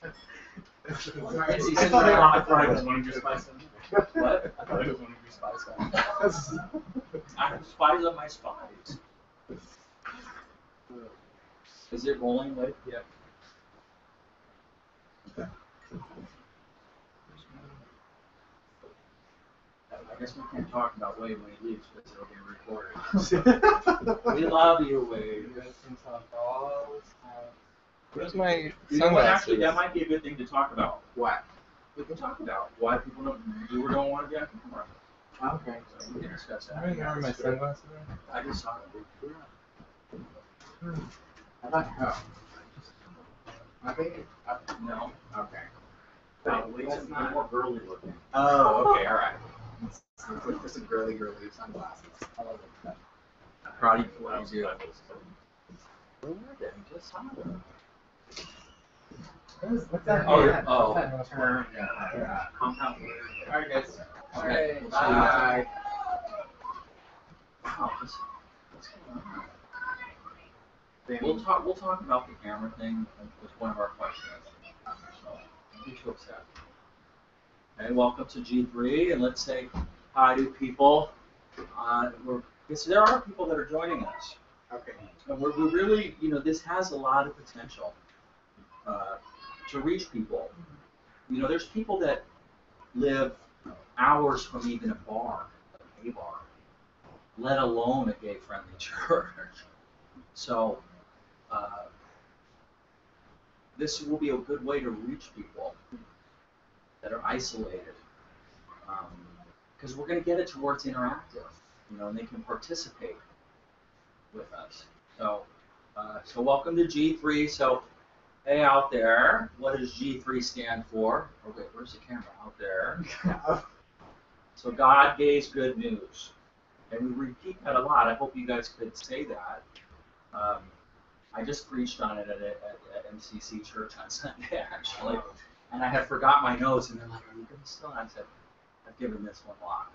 I thought it was one of your spies. What? I thought it was one of your spies. I have spies on my spies. Is it rolling? Like? Yep. I guess we can't talk about Wade when he leaves because it'll get recorded. We love you, Wade. Where's my You know what? sunglasses? Actually, that might be a good thing to talk about. What? We can talk about why people don't want to be on camera. Okay. So we can discuss I that. don't know where my sunglasses are. I just saw it. I thought, oh. I think, No. okay. Wade's That's a not- little more girly looking. Oh, okay, alright. Let's look for some girly sunglasses. I love it. Proud of you for what you do. Where were they? I just saw them. What's that? Oh, Yeah, oh. what's that term? Compound word. Alright, guys. Okay, Alright, we'll see you. bye. Wow, what's going on? We'll talk about the camera thing with one of our questions. So, don't be too upset. Okay, welcome to G3, and let's say hi to people. Because there are people that are joining us. Okay. And we're really, this has a lot of potential to reach people. There's people that live hours from even a bar, a gay bar, let alone a gay-friendly church. So this will be a good way to reach people that are isolated, because we're going to get it to where it's interactive, and they can participate with us. So, so welcome to G3. So, hey out there, what does G3 stand for? Oh wait, where's the camera? Out there. So God gave good news, and we repeat that a lot. I hope you guys could say that. I just preached on it at MCC Church on Sunday, actually, and I had forgot my notes, and they're like, "Are you going to still?" And I said, "I've given this one lock."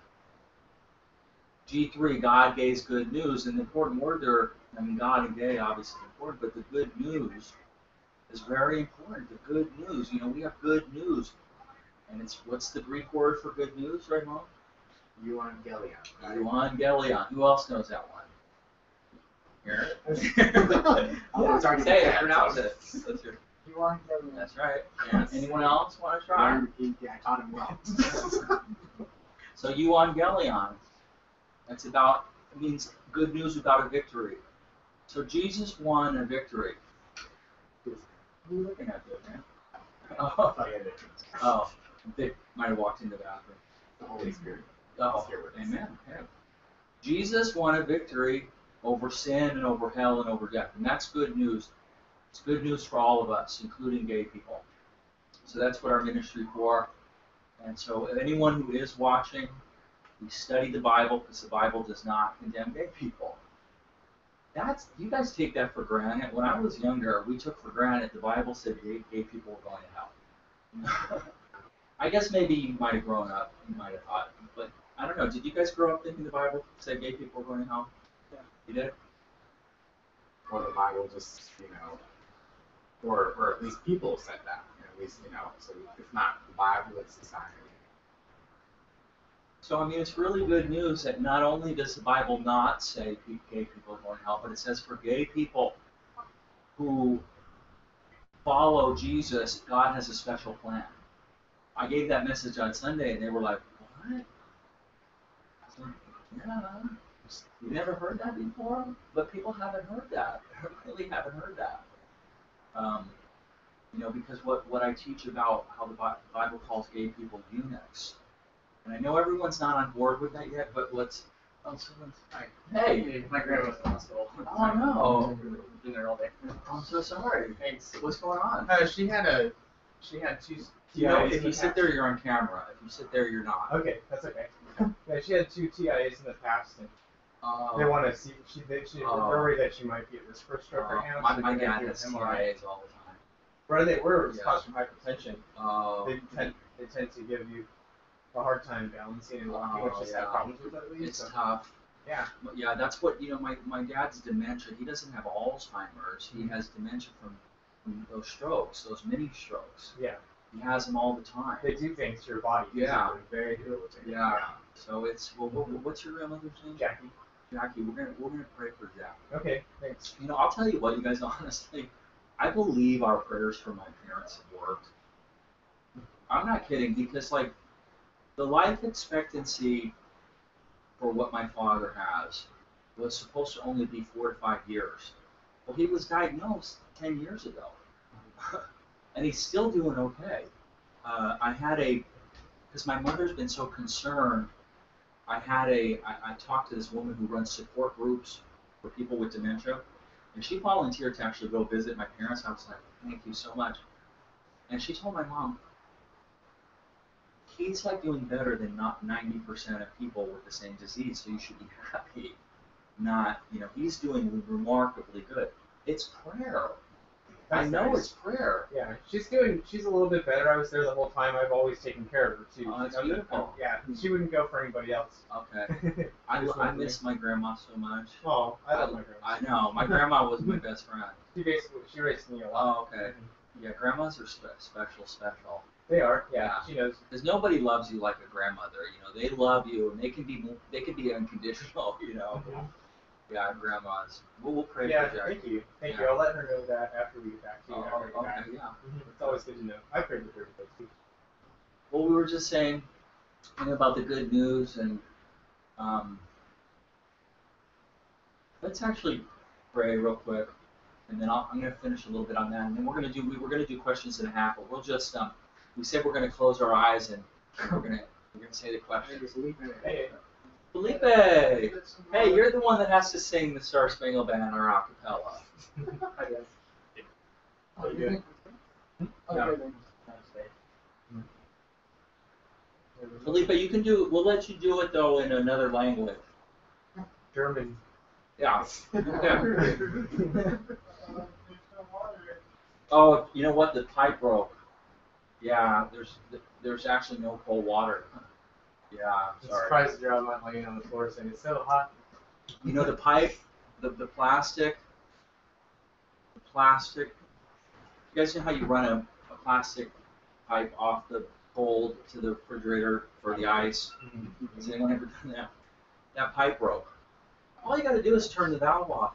G3, God gave good news, and the important word there, God and gay obviously important, but the good news is very important. The good news, we have good news, and what's the Greek word for good news, right, Mom? Euangelion. Euangelion. Who else knows that one? Here. Oh, it's already Say it. there, Pronounce so- it. Let's hear. Euangelion. That's right. And anyone else want to try? Yeah, I taught him well. So Euangelion. It means good news without a victory. So Jesus won a victory. Who are you looking at there, man? Oh, yeah, Oh, they might have walked in the bathroom. the Holy Spirit. Oh, Here with us. amen. Yeah. Jesus won a victory over sin and over hell and over death, and that's good news. It's good news for all of us, including gay people. So that's what our ministry for. And so anyone who is watching, we study the Bible because the Bible does not condemn gay people. You guys take that for granted. When I was younger, we took for granted the Bible said gay people were going to hell. I guess maybe you might have grown up, you might have thought, but I don't know. Did you guys grow up thinking the Bible said gay people were going to hell? Yeah. You did? Or the Bible just, or at least people said that. At least, so it's not the Bible, it's society. So, it's really good news that not only does the Bible not say gay people are going to hell, but it says for gay people who follow Jesus, God has a special plan. I gave that message on Sunday, and they were like, what? I was like, yeah, you never heard that before? But people haven't heard that. They really haven't heard that. Because what I teach about how the Bible calls gay people eunuchs. And I know everyone's not on board with that yet, but someone's like, hey, My grandma's in the hospital. oh no, Been there all day. I'm so sorry. Thanks. What's going on? She had two If you sit there, you're on camera. If you sit there, you're not. Okay, that's okay. Yeah, she had 2 TIAs in the past, and they want to see. They're worried that she might be at risk for stroke right now. so my they're dad gonna has do an MRI. TIAs all the time. Where they were, it's Yeah. caused from hypertension. Oh, They tend to give you a hard time balancing and walking, which is yeah. have problems with at least. it's So, tough. yeah. Yeah, that's what my dad's dementia. He doesn't have Alzheimer's. He has dementia from those strokes, those mini strokes. Yeah. He has them all the time. They do things to your body. Yeah. They're very debilitating. Yeah. So it's what's your grandmother's name? Jackie. Jackie. We're gonna pray for Jackie. Okay, thanks. You know, I'll tell you what, you guys. Honestly, I believe our prayers for my parents have worked. I'm not kidding, because like the life expectancy for what my father has was supposed to only be 4 to 5 years. Well, he was diagnosed 10 years ago, and he's still doing okay. Because my mother's been so concerned, I talked to this woman who runs support groups for people with dementia, and she volunteered to actually go visit my parents. I was like, thank you so much. And she told my mom, he's like doing better than not 90% of people with the same disease, so you should be happy. Not, he's doing remarkably good. It's prayer. That's I know nice. it's prayer. Yeah, she's a little bit better. I was there the whole time. I've always taken care of her too. Oh, that's beautiful. Yeah, she wouldn't go for anybody else. Okay. I miss my grandma so much. Oh, I love my grandma. I know. My grandma was my best friend. She raised me a lot. Oh, okay. Yeah, grandmas are special. They are. Yeah, Yeah. she knows. Because nobody loves you like a grandmother. They love you, and they can be unconditional. Yeah, grandmas. We'll pray Yeah, for Jackie. thank you. Thank Yeah. you. I'll let her know that after we get back to you. Oh, okay, yeah. It's always good to know. I prayed with her too. Well, we were just saying about the good news, and let's actually pray real quick, and then I'm going to finish a little bit on that, and then we're going to do questions and a half, but we'll just we said we're going to close our eyes and we're going to say the question. Hey, Felipe, hey, you're the one that has to sing the Star Spangled Banner a cappella. hi guys. Oh, you doing? Okay, then. Felipe, you can do. We'll let you do it though in another language. German. Yeah. Okay. Oh, you know what? The pipe broke. Yeah, there's actually no cold water. Yeah, I'm sorry. surprised that you're all not laying on the floor saying it's so hot. The pipe, the plastic. You guys know how you run a plastic pipe off the cold to the refrigerator for the ice? Has anyone ever done that? That pipe broke. All you got to do is turn the valve off.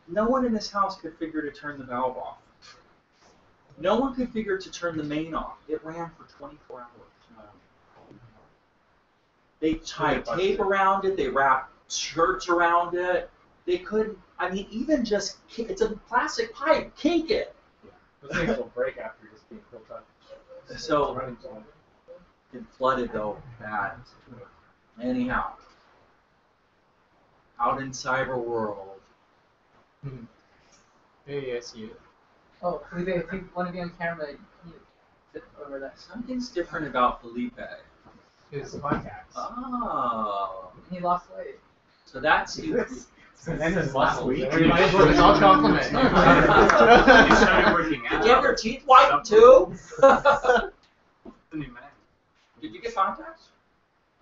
No one in this house could figure to turn the valve off. No one could figure to turn the main off. It ran for 24 hours. They tied tape around it. They wrapped shirts around it. They couldn't. Even just it's a plastic pipe. Kink it. Those things will break after just being built up. So Running zone. it flooded though bad. Anyhow, out in cyber world. Hey, I see you. Oh, Felipe, I think one of you on camera, can you sit over that? Something's different about Felipe. His contacts. Oh, He lost weight. so that's you. And then his last week. We might as well It's all compliment. You started working Did out. you have your teeth whitened too? New man. Did you get contacts?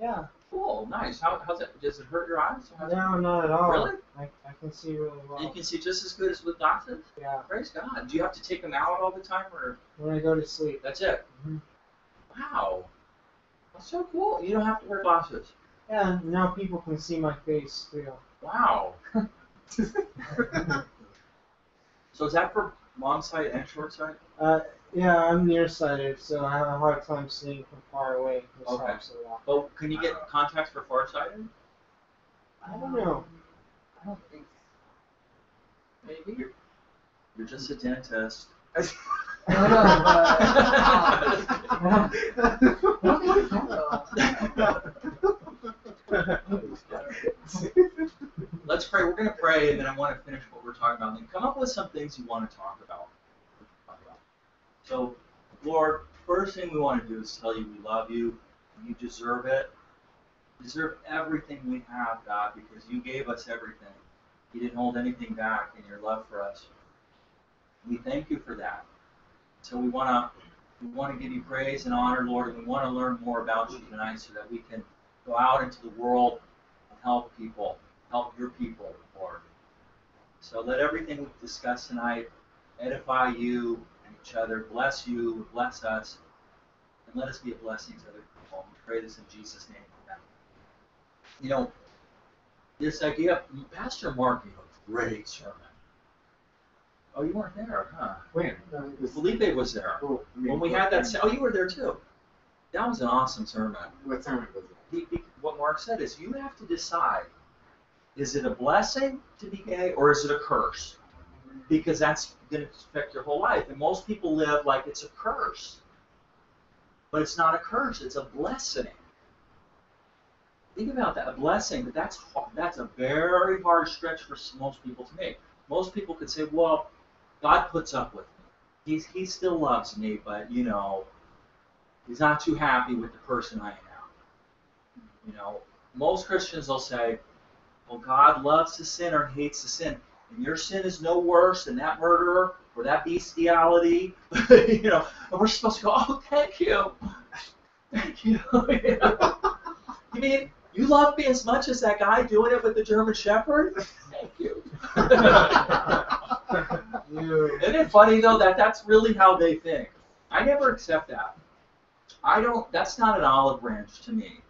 Yeah. Cool, nice. How's it? Does it hurt your eyes? No, not at all. Really? I can see really well. You can see just as good as with glasses? Yeah. Praise God. Do you have to take them out all the time, or When I go to sleep. that's it? Mhm. Wow. That's so cool. You don't have to wear glasses. Yeah, now people can see my face too. Wow. So is that for long sight and short sight? Yeah, I'm nearsighted, so I have a hard time seeing from far away. This Okay. helps a lot. Oh, can you get contacts for farsighted? I don't know. I don't think so. Maybe? You're just a dentist. Let's pray. We're going to pray, and then I want to finish what we're talking about. And then come up with some things you want to talk about. So, Lord, first thing we want to do is tell you we love you. You deserve it. You deserve everything we have, God, because you gave us everything. You didn't hold anything back in your love for us. We thank you for that. So we want to give you praise and honor, Lord, and we want to learn more about you tonight so that we can go out into the world and help people, help your people, Lord. So let everything we've discussed tonight edify you each other, bless you, bless us, and let us be a blessing to other people. We pray this in Jesus' name. Amen. You know, this idea, Pastor Mark gave a great sermon. Oh, you weren't there, huh? When? Felipe was there. Oh, I mean, When we had that, oh, you were there too. That was an awesome sermon. What sermon was it? What Mark said is you have to decide, is it a blessing to be gay or is it a curse? Because that's going to affect your whole life. And most people live like it's a curse. But it's not a curse, it's a blessing. Think about that, a blessing, but that's a very hard stretch for most people to make. Most people could say, well, God puts up with me. He still loves me, but, you know, he's not too happy with the person I am. You know, most Christians will say, well, God loves the sinner and hates the sin. And your sin is no worse than that murderer or that bestiality. You know, and we're supposed to go, oh, thank you. Thank you. You know? You mean you love me as much as that guy doing it with the German Shepherd? Thank you. Isn't it funny, though, that that's really how they think? I never accept that. That's not an olive branch to me.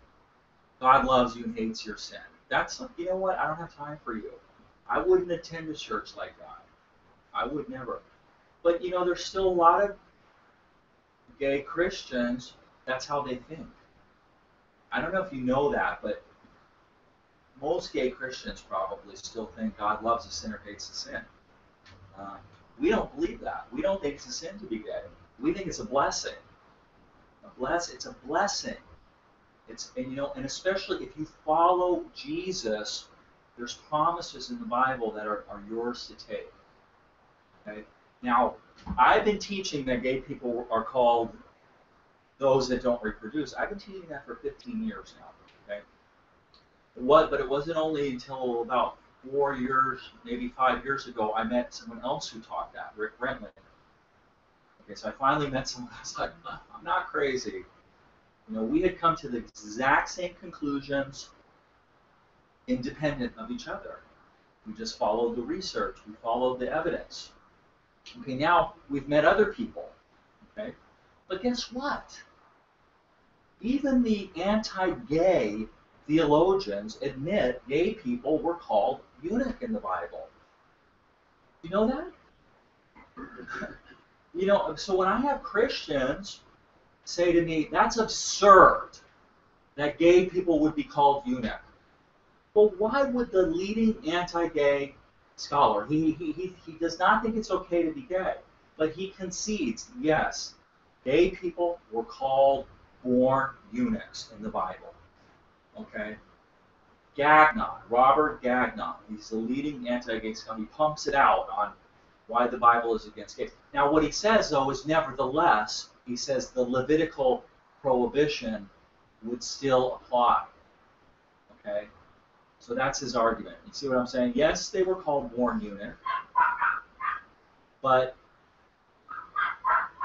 God loves you and hates your sin. That's, you know what, I don't have time for you. I wouldn't attend a church like that. I would never. But, you know, there's still a lot of gay Christians, that's how they think. I don't know if you know that, but most gay Christians probably still think God loves the sinner, hates the sin. We don't believe that. We don't think it's a sin to be gay. We think it's a blessing. It's a blessing. And especially if you follow Jesus, there's promises in the Bible that are yours to take. Okay? Now, I've been teaching that gay people are called those that don't reproduce. I've been teaching that for 15 years now. Okay? But it wasn't only until about 4 years, maybe 5 years ago, I met someone else who taught that, Rick Brentley. Okay, so I finally met someone who was like, I'm not crazy. You know, we had come to the exact same conclusions independent of each other. We just followed the research. We followed the evidence. Okay, now we've met other people. Okay, but guess what? Even the anti-gay theologians admit gay people were called eunuch in the Bible. You know that? You know, so when I have Christians say to me, that's absurd that gay people would be called eunuch. Well, why would the leading anti-gay scholar, he does not think it's okay to be gay, but he concedes, yes, gay people were called born eunuchs in the Bible. Okay? Gagnon, Robert Gagnon, he's the leading anti-gay scholar. He pumps it out on why the Bible is against gays. Now, what he says, though, is nevertheless, he says the Levitical prohibition would still apply. Okay? So that's his argument. You see what I'm saying? Yes, they were called born eunuch, but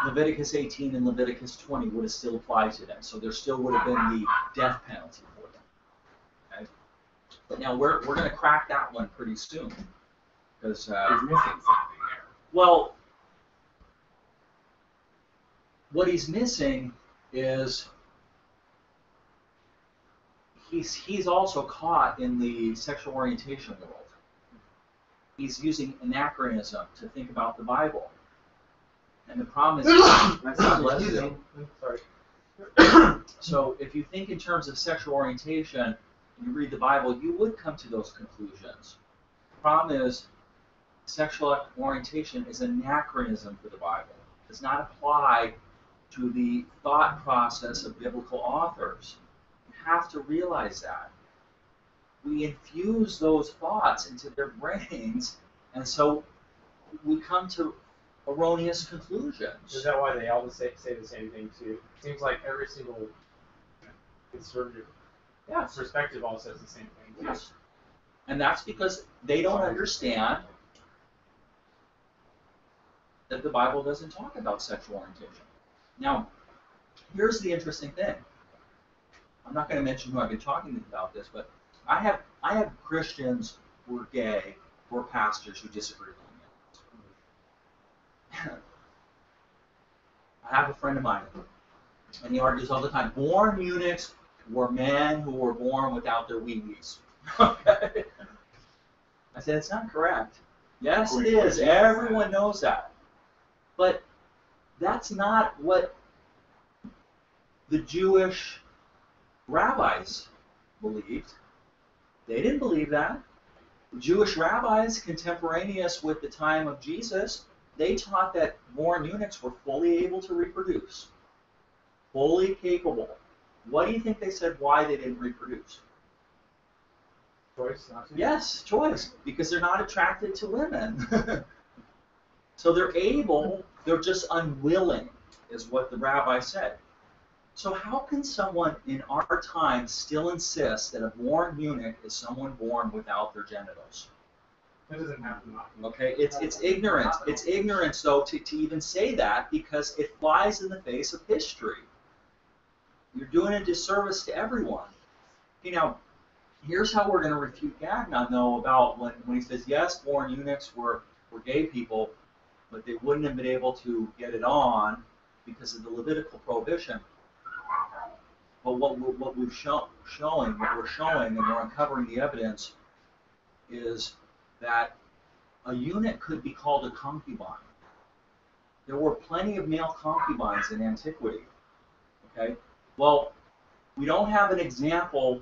Leviticus 18 and Leviticus 20 would have still applied to them. So there still would have been the death penalty for them. Okay? But now we're going to crack that one pretty soon. Because He's missing something there. Well, what he's missing is he's also caught in the sexual orientation world. He's using anachronism to think about the Bible. And the problem is, so if you think in terms of sexual orientation and you read the Bible, you would come to those conclusions. The problem is, sexual orientation is anachronism for the Bible. It does not apply to the thought process of biblical authors. You have to realize that. We infuse those thoughts into their brains, and so we come to erroneous conclusions. Is that why they all say the same thing too? It seems like every single conservative perspective all says the same thing too. Yes. And that's because they don't understand that the Bible doesn't talk about sexual orientation. Now, here's the interesting thing. I'm not going to mention who I've been talking about this, but I have Christians who are gay, who are pastors who disagree with me. I have a friend of mine, and he argues all the time. Born eunuchs were men who were born without their wee-wees. Okay? I said, it's not correct. Yes, it is. Everyone knows that. But that's not what the Jewish rabbis believed. They didn't believe that. The Jewish rabbis, contemporaneous with the time of Jesus, they taught that born eunuchs were fully able to reproduce. Fully capable. What do you think they said why they didn't reproduce? Choice, not to. Yes, choice. Because they're not attracted to women. So they're able, they're just unwilling, is what the rabbi said. So how can someone in our time still insist that a born eunuch is someone born without their genitals? That doesn't happen often. Okay, it's ignorant. It's ignorance, though, to even say that, because it flies in the face of history. You're doing a disservice to everyone. Okay, now, here's how we're going to refute Gagnon, though, about when he says, yes, born eunuchs were gay people, but they wouldn't have been able to get it on because of the Levitical prohibition. But what we're showing, and we're uncovering the evidence, is that a eunuch could be called a concubine. There were plenty of male concubines in antiquity. Okay? Well, we don't have an example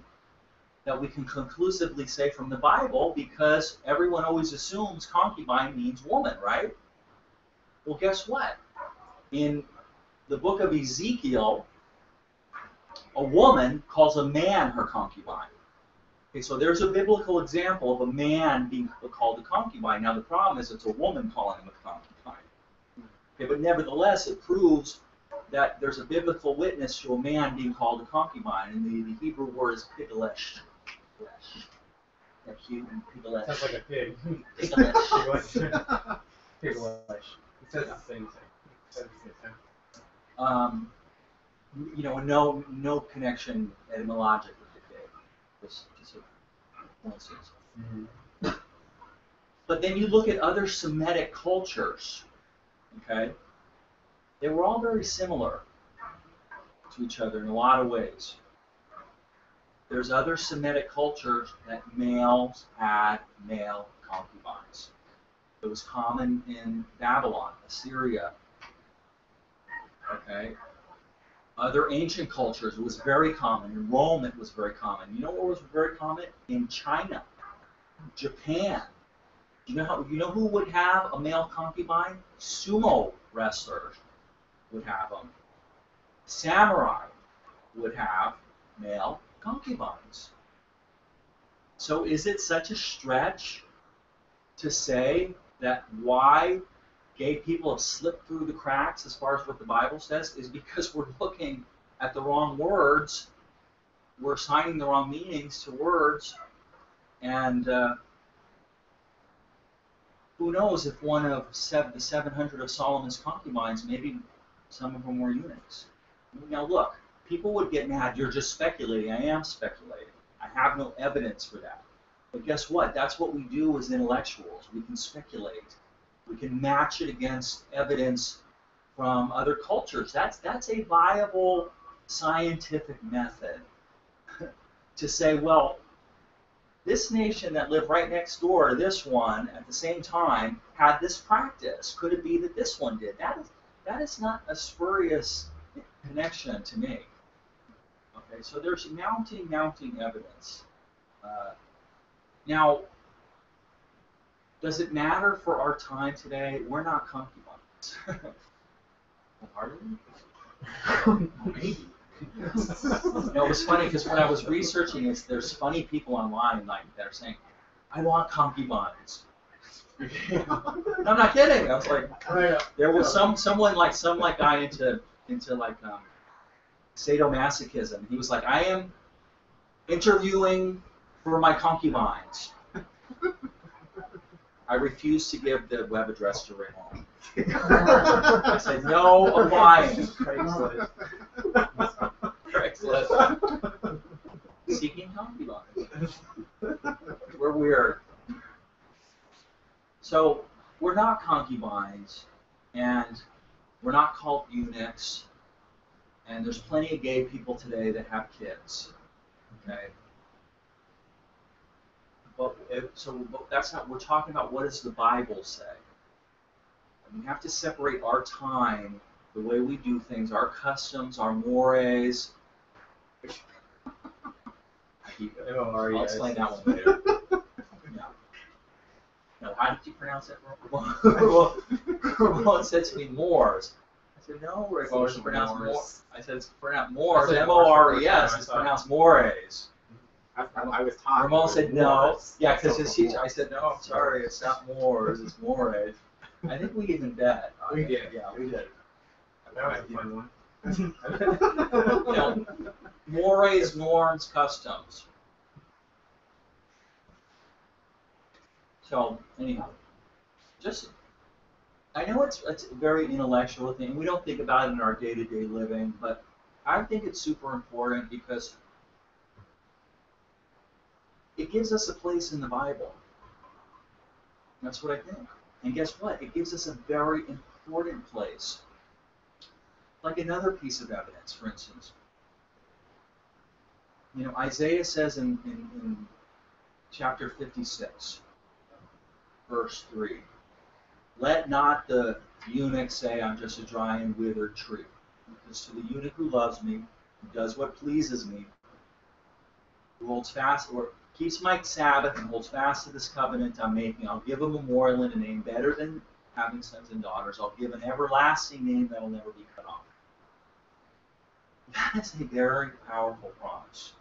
that we can conclusively say from the Bible, because everyone always assumes concubine means woman, right? Well, guess what? In the book of Ezekiel, a woman calls a man her concubine. Okay, so there's a biblical example of a man being called a concubine. Now the problem is it's a woman calling him a concubine. Okay, but nevertheless, it proves that there's a biblical witness to a man being called a concubine, and the Hebrew word is pigalesh. That cute and pigalesh. Sounds like a pig. Pigalesh. Pigalesh. It says the same thing. It says the same thing. You know, no connection etymologic with the pig. Just a coincidence. Mm-hmm. But then you look at other Semitic cultures, okay? They were all very similar to each other in a lot of ways. There's other Semitic cultures that males had male concubines. It was common in Babylon, Assyria, okay? Other ancient cultures, it was very common. In Rome, it was very common. You know what was very common? In China, Japan. You know who would have a male concubine? Sumo wrestlers would have them. Samurai would have male concubines. So is it such a stretch to say that why gay people have slipped through the cracks as far as what the Bible says is because we're looking at the wrong words, we're assigning the wrong meanings to words, and who knows if one of the 700 of Solomon's concubines, maybe some of them were eunuchs. Now look, people would get mad, you're just speculating. I am speculating. I have no evidence for that. But guess what? That's what we do as intellectuals. We can speculate. We can match it against evidence from other cultures. That's a viable scientific method to say, well, this nation that lived right next door to this one at the same time had this practice. Could it be that this one did? That is not a spurious connection to me. Okay, so there's mounting evidence. Now, does it matter for our time today? We're not concubines. Pardon me? No, it was funny because when I was researching this, there's funny people online like that are saying, "I want concubines." I'm not kidding. I was like, there was some guy into like sadomasochism. He was like, "I am interviewing for my concubines." I refused to give the web address to Raymond. I said, no applying. Craigslist. Seeking concubines. We're weird. So we're not concubines, and We're not called eunuchs. And there's plenty of gay people today that have kids. Okay? But that's not, we're talking about what does the Bible say. And we have to separate our time, the way we do things, our customs, our mores. I'll explain that one later. Yeah. No, how did you pronounce it? Ramon said to me, Moors. I said, no, Rick, it's pronounced Moors. I said, it's pronounced Moors, M-O-R-E-S, it's pronounced Mores. I was taught. Ramon said, no. Moors. Yeah, because his teacher, I said, no, I'm sorry, it's not Moors, it's Mores. I think we even bet. We did. Yeah, we did. That was a fun one. You know, mores, norms, customs. So anyhow, just I know it's a very intellectual thing. We don't think about it in our day-to-day living, but I think it's super important because it gives us a place in the Bible. That's what I think. And guess what? It gives us a very important place. Like another piece of evidence, for instance. You know, Isaiah says in chapter 56, verse 3, let not the eunuch say, I'm just a dry and withered tree. Because to the eunuch who loves me, who does what pleases me, who holds fast or keeps my Sabbath and holds fast to this covenant I'm making, I'll give a memorial and a name better than having sons and daughters. I'll give an everlasting name that will never be cut off. That is a very powerful promise.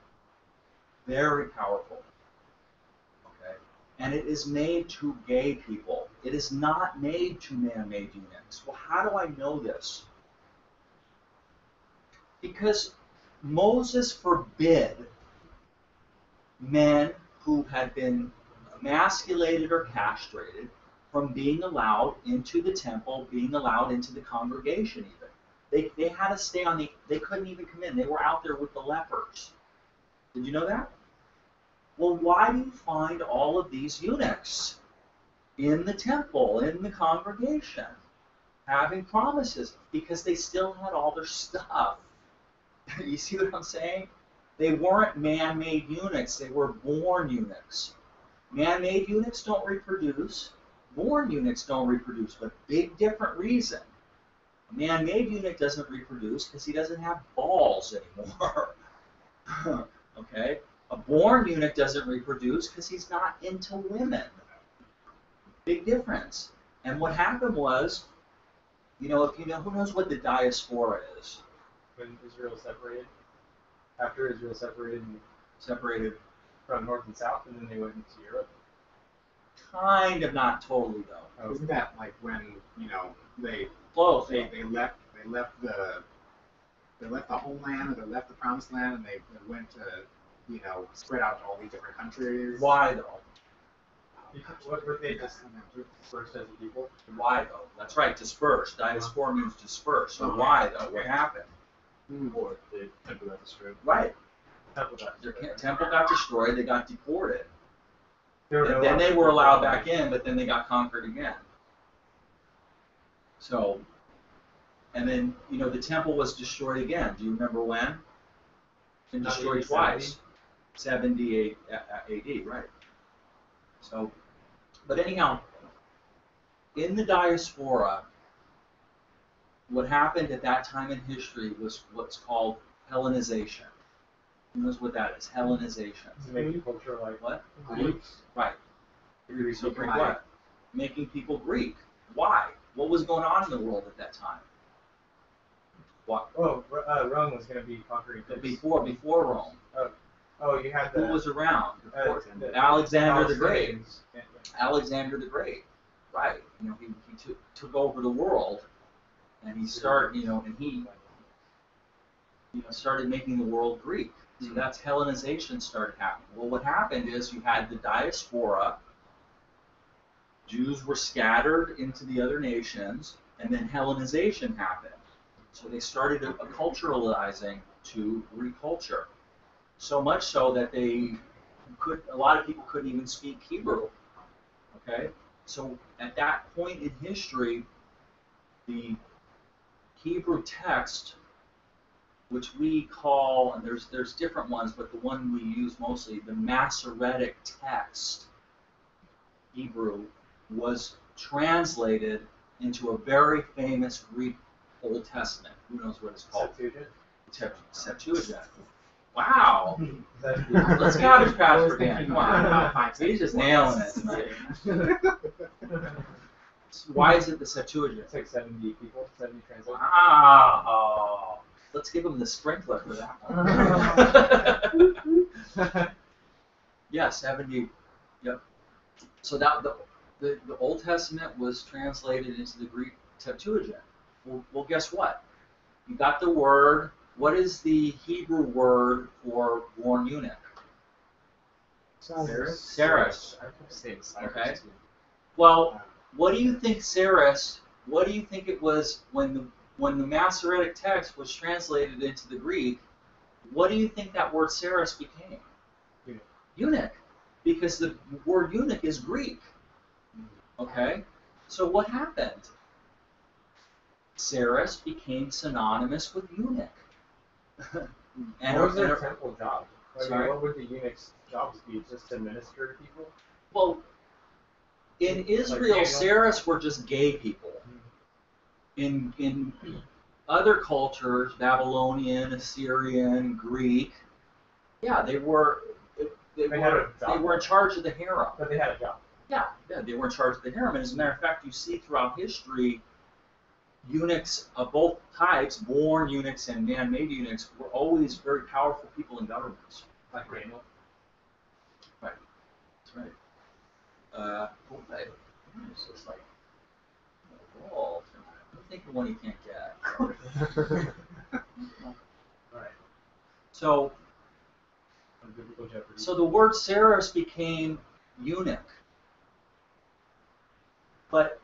Very powerful. Okay? And it is made to gay people. It is not made to man-made eunuchs. Well, how do I know this? Because Moses forbid men who had been emasculated or castrated from being allowed into the temple, being allowed into the congregation even. They had to stay on they couldn't even come in. They were out there with the lepers. Did you know that? Well, why do you find all of these eunuchs in the temple, in the congregation, having promises? Because they still had all their stuff. You see what I'm saying? They weren't man-made eunuchs. They were born eunuchs. Man-made eunuchs don't reproduce. Born eunuchs don't reproduce, but big different reason. A man-made eunuch doesn't reproduce because he doesn't have balls anymore. Okay? A born eunuch doesn't reproduce because he's not into women. Big difference. And what happened was, you know, if you know, who knows what the diaspora is? When Israel separated, after Israel separated from North and South, and then they went into Europe. Kind of, not totally though. Isn't that like when, you know, they left the homeland, or they left the promised land, and they went to, you know, spread out to all these different countries? Why though? What were they dispersed as a people? Why though? That's right, dispersed. Diaspora means dispersed. So why though? What happened? Or the temple got destroyed. Right. Their Their temple got destroyed. They got deported. no Then they were allowed back in, but then they got conquered again. So, and then, you know, the temple was destroyed again. Do you remember when? It's been destroyed twice. 70 AD, right. So, but anyhow, in the diaspora, what happened at that time in history was what's called Hellenization. Who knows what that is? Hellenization. To make the culture like What? Greeks. Right. So Greek what? Making people Greek. Why? What was going on in the world at that time? What? Oh, Rome was going to be conquering Greece. Before Rome. Oh, you had the. Who was around? the Alexander the Great. Palestinians. Yeah. Alexander the Great. Right. You know, he took over the world, and he started, you know, and he started making the world Greek. So that's Hellenization started happening. Well, what happened is you had the diaspora. Jews were scattered into the other nations, and then Hellenization happened. So they started acculturalizing to Greek culture. So much so that a lot of people couldn't even speak Hebrew. Okay? So at that point in history, the Hebrew text, which we call, and there's different ones, but the one we use mostly, the Masoretic text, Hebrew, was translated into a very famous Greek Old Testament. Who knows what it's called? Septuagint. Wow. Let's cabbage patch for Dan. Come on. He's just nailing it tonight. Why is it the Septuagint? It's like 70 people, 70 translators. Wow. Let's give him the sprinkler for that one. Yeah, 70. Yep. So that the Old Testament was translated into the Greek Septuagint. Well, guess what? You got the word. What is the Hebrew word for born eunuch? Saras. Okay. Well, what do you think Saras? What do you think it was when the Masoretic text was translated into the Greek? What do you think that word Saras became? Eunuch. Because the word eunuch is Greek. Okay? So what happened? Saras became synonymous with eunuch. And what was their temple job? What would the eunuch's jobs be? Just to minister to people? Well, in Israel, Saras were just gay people. In other cultures, Babylonian, Assyrian, Greek, yeah, they were in charge of the harem. But they had a job. Yeah, they were in charge of the harem. And as a matter of fact, you see throughout history, eunuchs of both types, born eunuchs and man-made eunuchs, were always very powerful people in governments. Like Daniel. Right. That's right. It's just like, oh, I'm thinking one you can't get. Right. So the word Saras became eunuch. But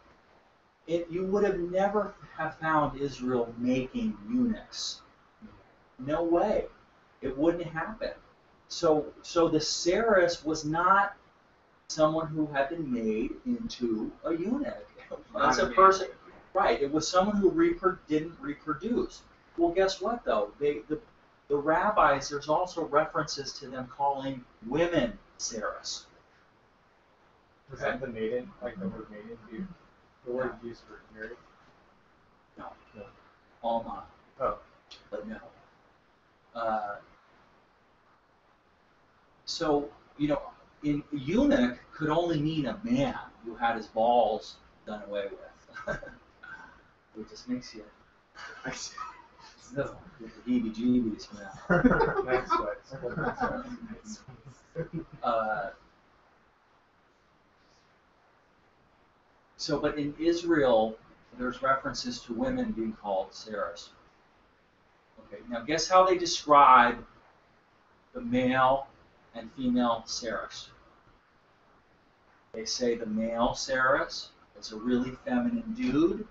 you would have never have found Israel making eunuchs. No way. It wouldn't happen. So the Saras was not someone who had been made into a eunuch. That's a person, right? It was someone who didn't reproduce. Well, guess what though? The rabbis, there's also references to them calling women Saras. Was that the maiden, like the word maiden? The word used for married? No. Alma. Oh. But no. So, in eunuch could only mean a man who had his balls done away with. It just makes you get the heebie-jeebies from that. Nice sweats. So, but in Israel, there's references to women being called Saras. Okay, now guess how they describe the male and female Saras. They say the male Saras is a really feminine dude.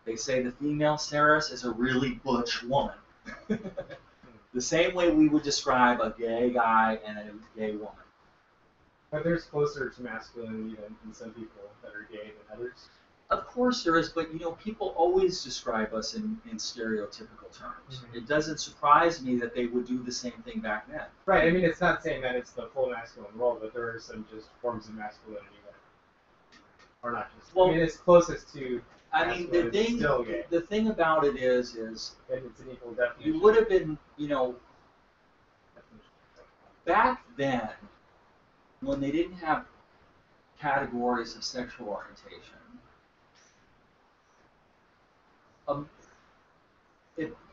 They say the female Saras is a really butch woman. The same way we would describe a gay guy and a gay woman. But there's closer to masculinity than some people that are gay than others. Of course there is, but people always describe us in stereotypical terms. Mm-hmm. It doesn't surprise me that they would do the same thing back then. Right, I mean, it's not saying that it's the full masculine role, but there are some just forms of masculinity that are not just. Well, I mean, it's closest to. I mean, the thing about it is and it's an equal definition. You would have been, back then, when they didn't have categories of sexual orientation,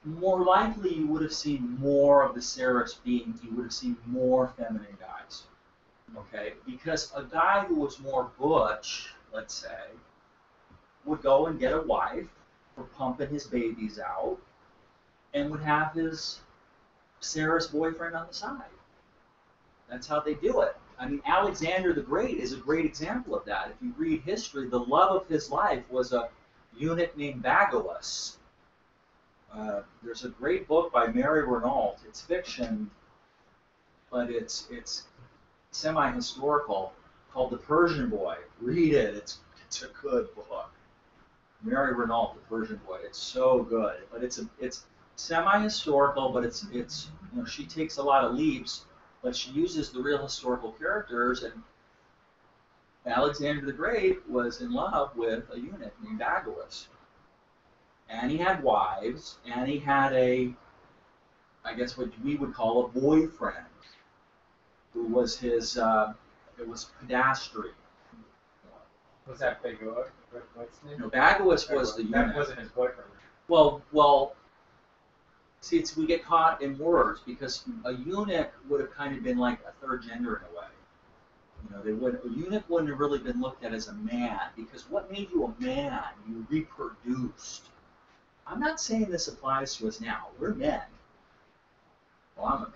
more likely you would have seen more of the Saras you would have seen more feminine guys. Okay? Because a guy who was more butch, let's say, would go and get a wife for pumping his babies out and would have his Saras boyfriend on the side. That's how they do it. I mean, Alexander the Great is a great example of that. If you read history, the love of his life was a eunuch named Bagoas. There's a great book by Mary Renault. It's fiction, but it's semi-historical, called The Persian Boy. Read it. It's a good book. Mary Renault, the Persian Boy. It's so good, but it's semi-historical, but it's you know, she takes a lot of leaps, but she uses the real historical characters. And Alexander the Great was in love with a eunuch named Agabus, and he had wives, and he had I guess what we would call a boyfriend, who was his it was Pedastri. Was that Bagua? What's his name? No, Bagua was the eunuch. That wasn't his boyfriend. Well, see, we get caught in words because a eunuch would have kind of been like a third gender in a way. You know, a eunuch wouldn't have really been looked at as a man, because what made you a man? You reproduced. I'm not saying this applies to us now. We're men. Well, I'm a man.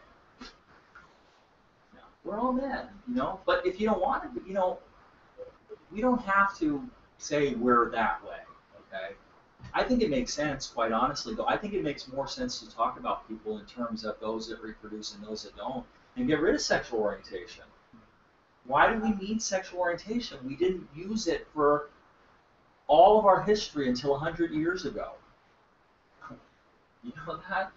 No, we're all men, you know. But if you don't want to, you know, we don't have to say we're that way, okay? I think it makes sense, quite honestly, though. I think it makes more sense to talk about people in terms of those that reproduce and those that don't, and get rid of sexual orientation. Why do we need sexual orientation? We didn't use it for all of our history until 100 years ago. You know that?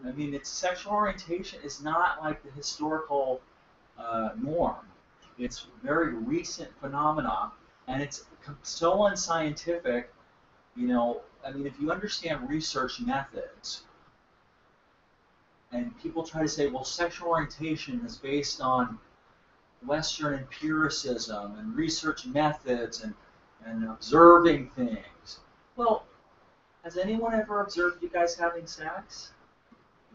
I mean, sexual orientation is not like the historical norm. It's a very recent phenomena, and it's so unscientific. You know, I mean, if you understand research methods, and people try to say, well, sexual orientation is based on Western empiricism and research methods and observing things. Well, has anyone ever observed you guys having sex?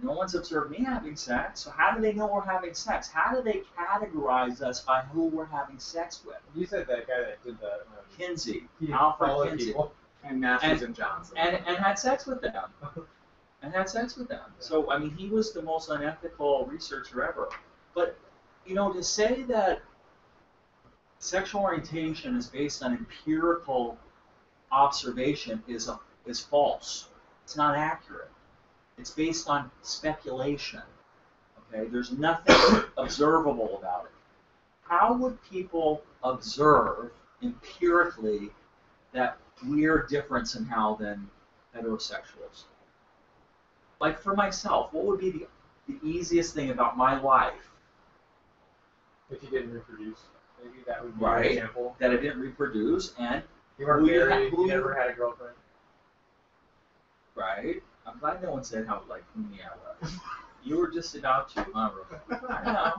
No one's observed me having sex, so how do they know we're having sex? How do they categorize us by who we're having sex with? You said that guy that did the Kinsey, he Alfred followed Kinsey. people. And Matthews and Johnson. And had sex with them. And had sex with them. So, I mean, he was the most unethical researcher ever. But, you know, to say that sexual orientation is based on empirical observation is false. It's not accurate. It's based on speculation. Okay? There's nothing observable about it. How would people observe empirically that we're different somehow than heterosexuals? Like for myself, what would be the easiest thing about my life? If you didn't reproduce, maybe that would be Right. an example. That I didn't reproduce, and You weren't Who you married, ha- who you you- never had a girlfriend. right? I'm glad no one said how like me I was. You were just about to, huh, Rose? I know.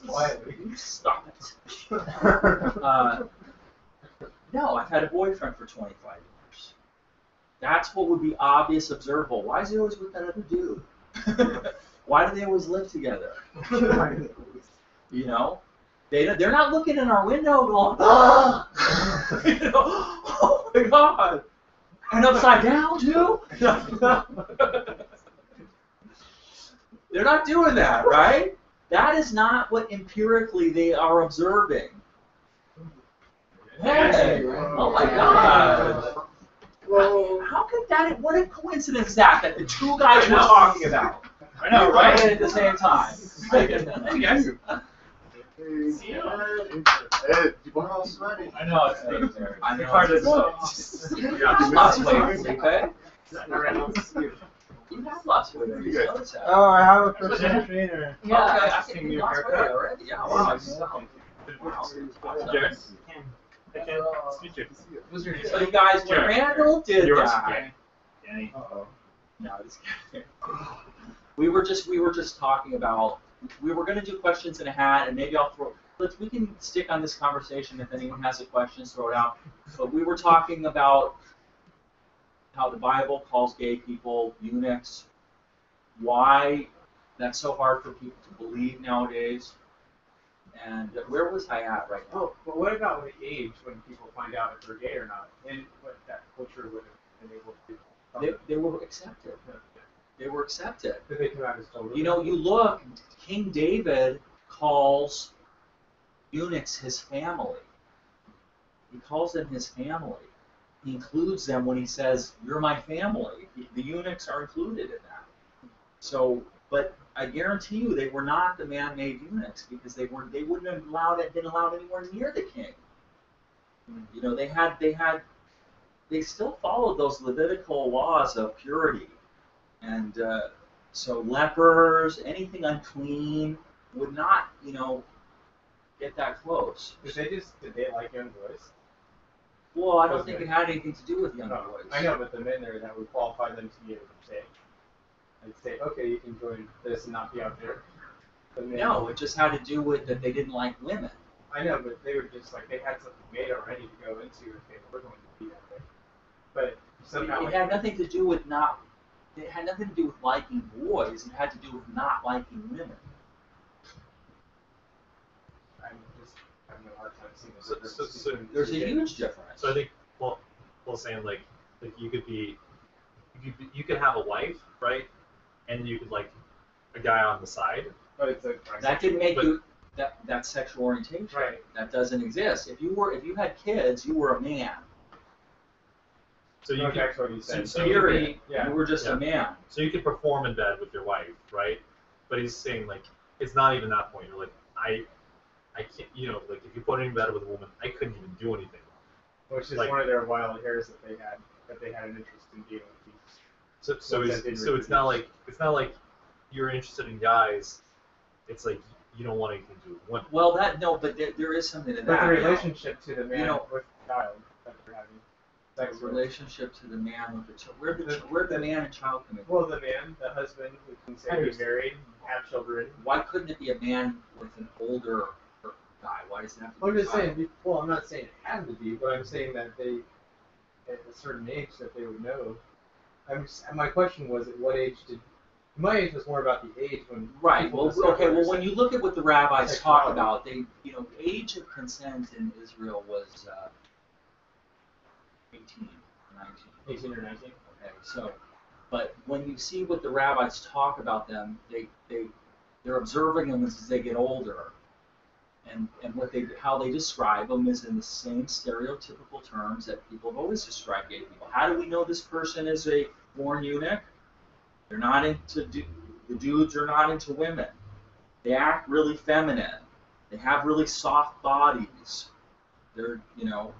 Quietly. Stop it. No, I've had a boyfriend for 25 years. That's what would be obvious, observable. Why is he always with that other dude? Why do they always live together? You know, they're not looking in our window going, ah! You know, oh my God, and upside down too. They're not doing that, right? That is not what empirically they are observing. Hey, oh my God. How could that, what a coincidence is that the two guys were talking about. I know, right? At the same time. Yes. We're all sweaty. I know, it's necessary. I know. It's hard to You've lost weight, okay? You have lost weight. I just noticed that. Oh, I have a personal trainer. Okay, I think you lost weight already. Yeah, wow. Jared? Hey, Ken. Meet you. What's your name? So you guys, when Randall did Yours, that, Danny. Uh-oh. no, just kidding. We were just talking about, we were gonna do questions in a hat, and maybe we can stick on this conversation if anyone has a question, throw it out. But we were talking about how the Bible calls gay people eunuchs, why that's so hard for people to believe nowadays. And where was I at right now? Oh, but what about with age when people find out if they're gay or not? And what that culture would have been able to do? They were accepted. They were accepted. Did they come out as children? You know, you look, King David calls eunuchs his family. He calls them his family. He includes them when he says, "You're my family." The eunuchs are included in that. So, but I guarantee you, they were not the man-made eunuchs because they wouldn't have been allowed anywhere near the king. You know, they still followed those Levitical laws of purity, and so lepers, anything unclean, would not, you know, get that close. Did they like young boys? Well, I don't think it had anything to do with young No, boys. I know, but the men there that would qualify them to be able to say, like, say, okay, you can join this and not be out there. The men, No, it just had to do with that they didn't like women. I know, but they were just like they had something made already to go into if they were going to be out there. But somehow It had nothing to do with not. It had nothing to do with liking boys. It had to do with not liking women. I'm just having a hard time seeing the So- difference so between the There's a two. huge difference. So I think, well, saying like you could be, you could have a wife, right? And you could like a guy on the side. But it's a That didn't make But- you that sexual orientation. Right. That doesn't exist. If you had kids, you were a man. So you going could, back to what you said. so So you could Period. be, yeah. You were just Yeah. a man. so you could perform in bed with your wife, right? But he's saying like it's not even that point. You're like I can't, you know, like if you put me in bed with a woman, I couldn't even do anything. which is like- one of their wild hairs that they had an interest in dealing with. So Once that didn't it's not reproduce. like you're interested in guys. It's like you don't want anything to do with women. Well, but there is something to But that. the relationship to the man You know- with the child that they're having. The Sex with. relationship to the man with the child. Where'd the man and child come in? Well, the man, the husband, who can say be married, have children. Why couldn't it be a man with an older guy? Why does it have to be I'm a just child? saying. Well, I'm not saying it had to be, but I'm saying that they, at a certain age, that they would know. My question was, at what age did? My age was more about the age when. Right. people Well, discovered okay. Well, when sex. you look at what the rabbis talk Sexuality. about, age of consent in Israel was 18, 19. 18 or 19. Okay. So, but when you see what the rabbis talk about them, they're observing them as they get older, and how they describe them is in the same stereotypical terms that people have always described gay people. How do we know this person is a born eunuch? They're not into the dudes are not into women. They act really feminine. They have really soft bodies. They're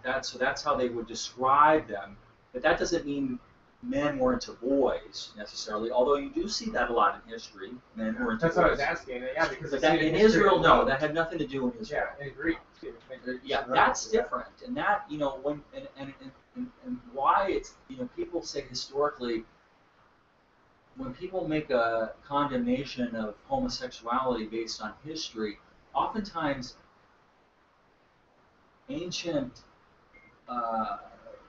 that's how they would describe them. But that doesn't mean men were into boys necessarily. Although you do see that a lot in history. Men were into That's boys. what I was asking. Yeah, because But I that, see in history Israel, as no, well. that had nothing to do in Israel. Yeah, in Greek too. Yeah, that's different, and that when and why it's people say historically when people make a condemnation of homosexuality based on history, oftentimes ancient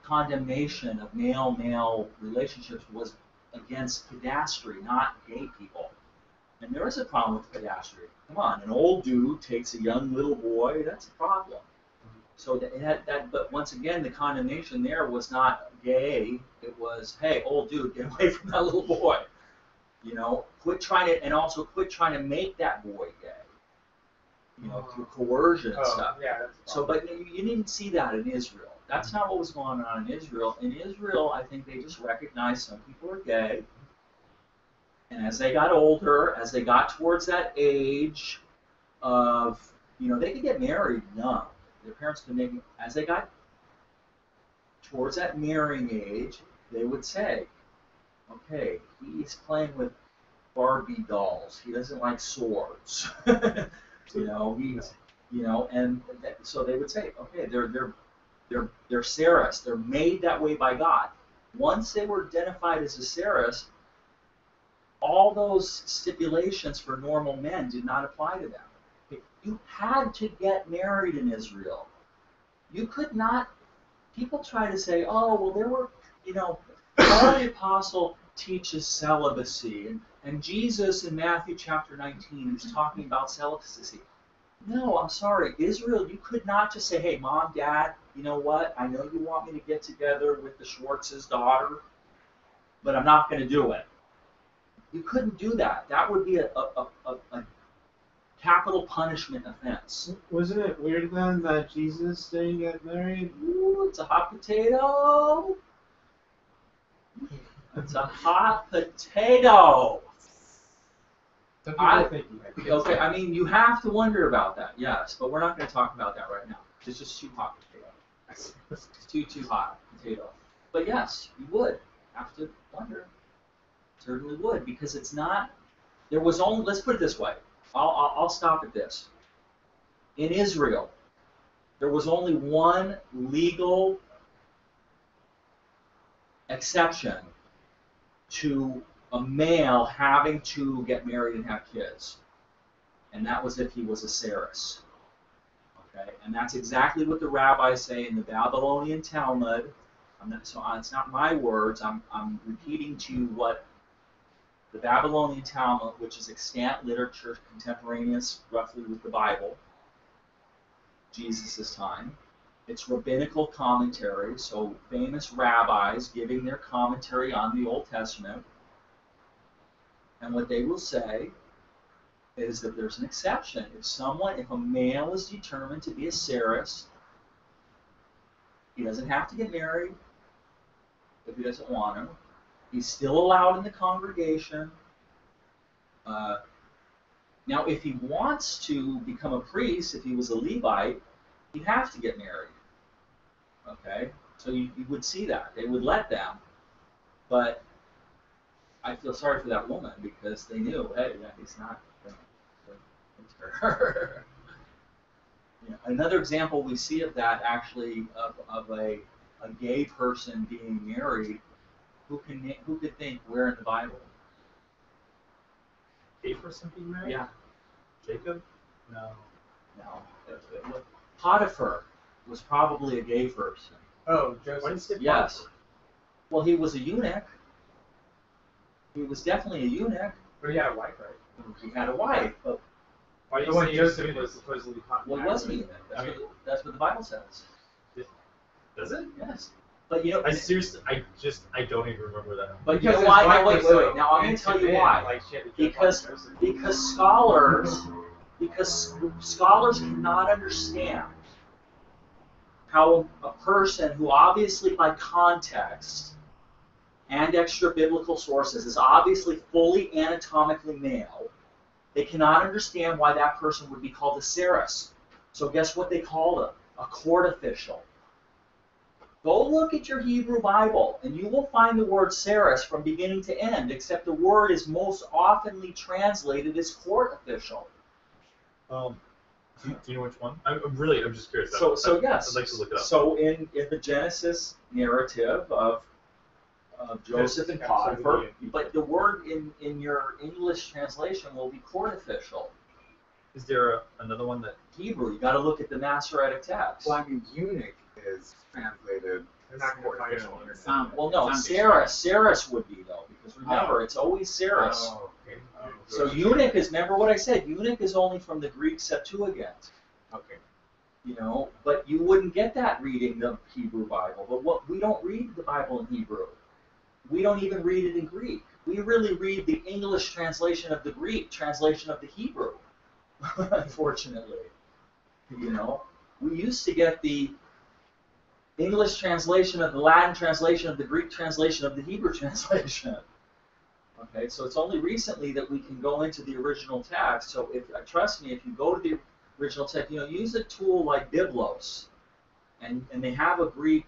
condemnation of male-male relationships was against pedastry, not gay people. And there is a problem with pedastry. Come on, an old dude takes a young little boy, that's a problem. So it had that, but once again, the condemnation there was not gay. It was, hey, old dude, get away from that little boy. Quit trying to make that boy gay. Through coercion and stuff. Yeah, that's a So, problem. but you didn't see that in Israel. That's not what was going on in Israel. In Israel, I think they just recognized some people are gay. And as they got older, as they got towards that age of, they could get married young. Their parents could make, as they got towards that marrying age, they would say, okay, he's playing with Barbie dolls. He doesn't like swords. So they would say, okay, they're Saras. They're made that way by God. Once they were identified as a Saras, all those stipulations for normal men did not apply to them. You had to get married in Israel. You could not. People try to say, oh, well, there were, Paul the Apostle teaches celibacy, and Jesus in Matthew chapter 19 is talking about celibacy. No, I'm sorry. Israel, you could not just say, hey, mom, dad, you know what? I know you want me to get together with the Schwartz's daughter, but I'm not going to do it. You couldn't do that. That would be a capital punishment offense. Wasn't it weird then that Jesus didn't get married? Ooh, it's a hot potato. It's a hot potato. Some people I- think you had kids. Okay, I mean, you have to wonder about that, yes, but we're not going to talk about that right now. It's just too hot potato. It's too hot potato. But yes, you would have to wonder. Certainly would, because it's not. There was only. Let's put it this way. I'll stop at this. In Israel, there was only one legal exception to a male having to get married and have kids, and that was if he was a Saras. Okay, and that's exactly what the rabbis say in the Babylonian Talmud. It's not my words. I'm repeating to you what the Babylonian Talmud, which is extant literature contemporaneous roughly with the Bible, Jesus' time. It's rabbinical commentary, so famous rabbis giving their commentary on the Old Testament. And what they will say is that there's an exception. If a male is determined to be a Saras, he doesn't have to get married if he doesn't want to. He's still allowed in the congregation. Now, if he wants to become a priest, if he was a Levite, he'd have to get married. Okay? So you would see that. They would let them. But I feel sorry for that woman because they knew, hey, that he's not going to her. Another example we see of that actually of a gay person being married. Who could think where in the Bible? Gay person being married? Yeah. Jacob? No. Potiphar was probably a gay person. Oh, Why Joseph. did you say Yes. Potiphar? Well, he was a eunuch. He was definitely a eunuch. But he had a wife, right? He had a wife, but Why do The you one say Joseph eunuch? was supposedly caught. well, he wasn't a eunuch. That's what the Bible says. Does it? Yes. But I seriously, I don't even remember that. But you Because know his why? wife No, was wait. so Now I'm going to tell you into why. men, like she had to jump on Because Joseph. because scholars cannot understand how a person who obviously by context and extra biblical sources is obviously fully anatomically male, they cannot understand why that person would be called a Saras. So guess what they called him? A court official. Go look at your Hebrew Bible, and you will find the word Saras from beginning to end, except the word is most oftenly translated as court official. Do you know which one? I'm just curious. So yes. I'd like to look it up. So in the Genesis narrative of Joseph and Potiphar, but the word in your English translation will be court official. Is there another one that? Hebrew, you got to look at the Masoretic text. Well, I mean, eunuch is translated. They're not going to find it on the internet. Well, no, Saras would be though, because remember, it's always Saras. Oh, okay. So eunuch is, remember what I said, eunuch is only from the Greek Septuagint. Okay. But you wouldn't get that reading the Hebrew Bible. But we don't read the Bible in Hebrew. We don't even read it in Greek. We really read the English translation of the Greek translation of the Hebrew, unfortunately. We used to get the English translation of the Latin translation of the Greek translation of the Hebrew translation. Okay, so it's only recently that we can go into the original text. So trust me, if you go to the original text, use a tool like Biblos, and they have a Greek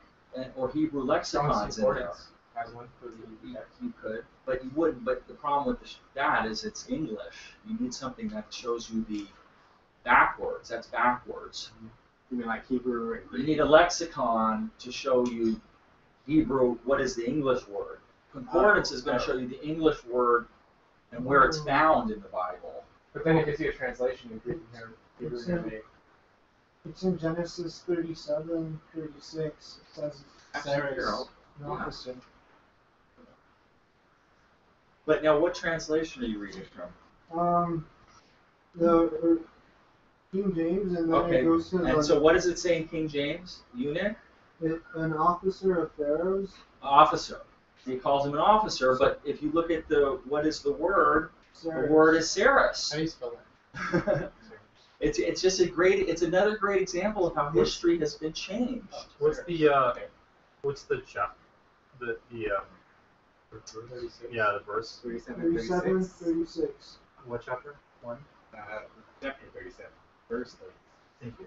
or Hebrew lexicons in there. Has one for the text. You could, but you wouldn't. But the problem with that is it's English. You need something that shows you the backwards. That's backwards. You mean like Hebrew and You Greek? need a lexicon to show you Hebrew. What is the English word? Concordance is going to show you the English word and where it's found in the Bible. But then it gives you a translation in Greek and Hebrew and Aramaic. It's in Genesis 37, 36. It says Saras, an officer. But now, what translation are you reading from? The King James, and then Okay, it goes to and so what does it say in King James? Eunuch? an officer of Pharaoh's. Officer. He calls him an officer, but if you look at what is the word? The word is Saras. How do you spell that? It's just it's another great example of how history has been changed. What's the chapter? The 36. yeah, the verse. 37, 37, 36. 36. What chapter? 1. Chapter 37, verse 36. Thank you.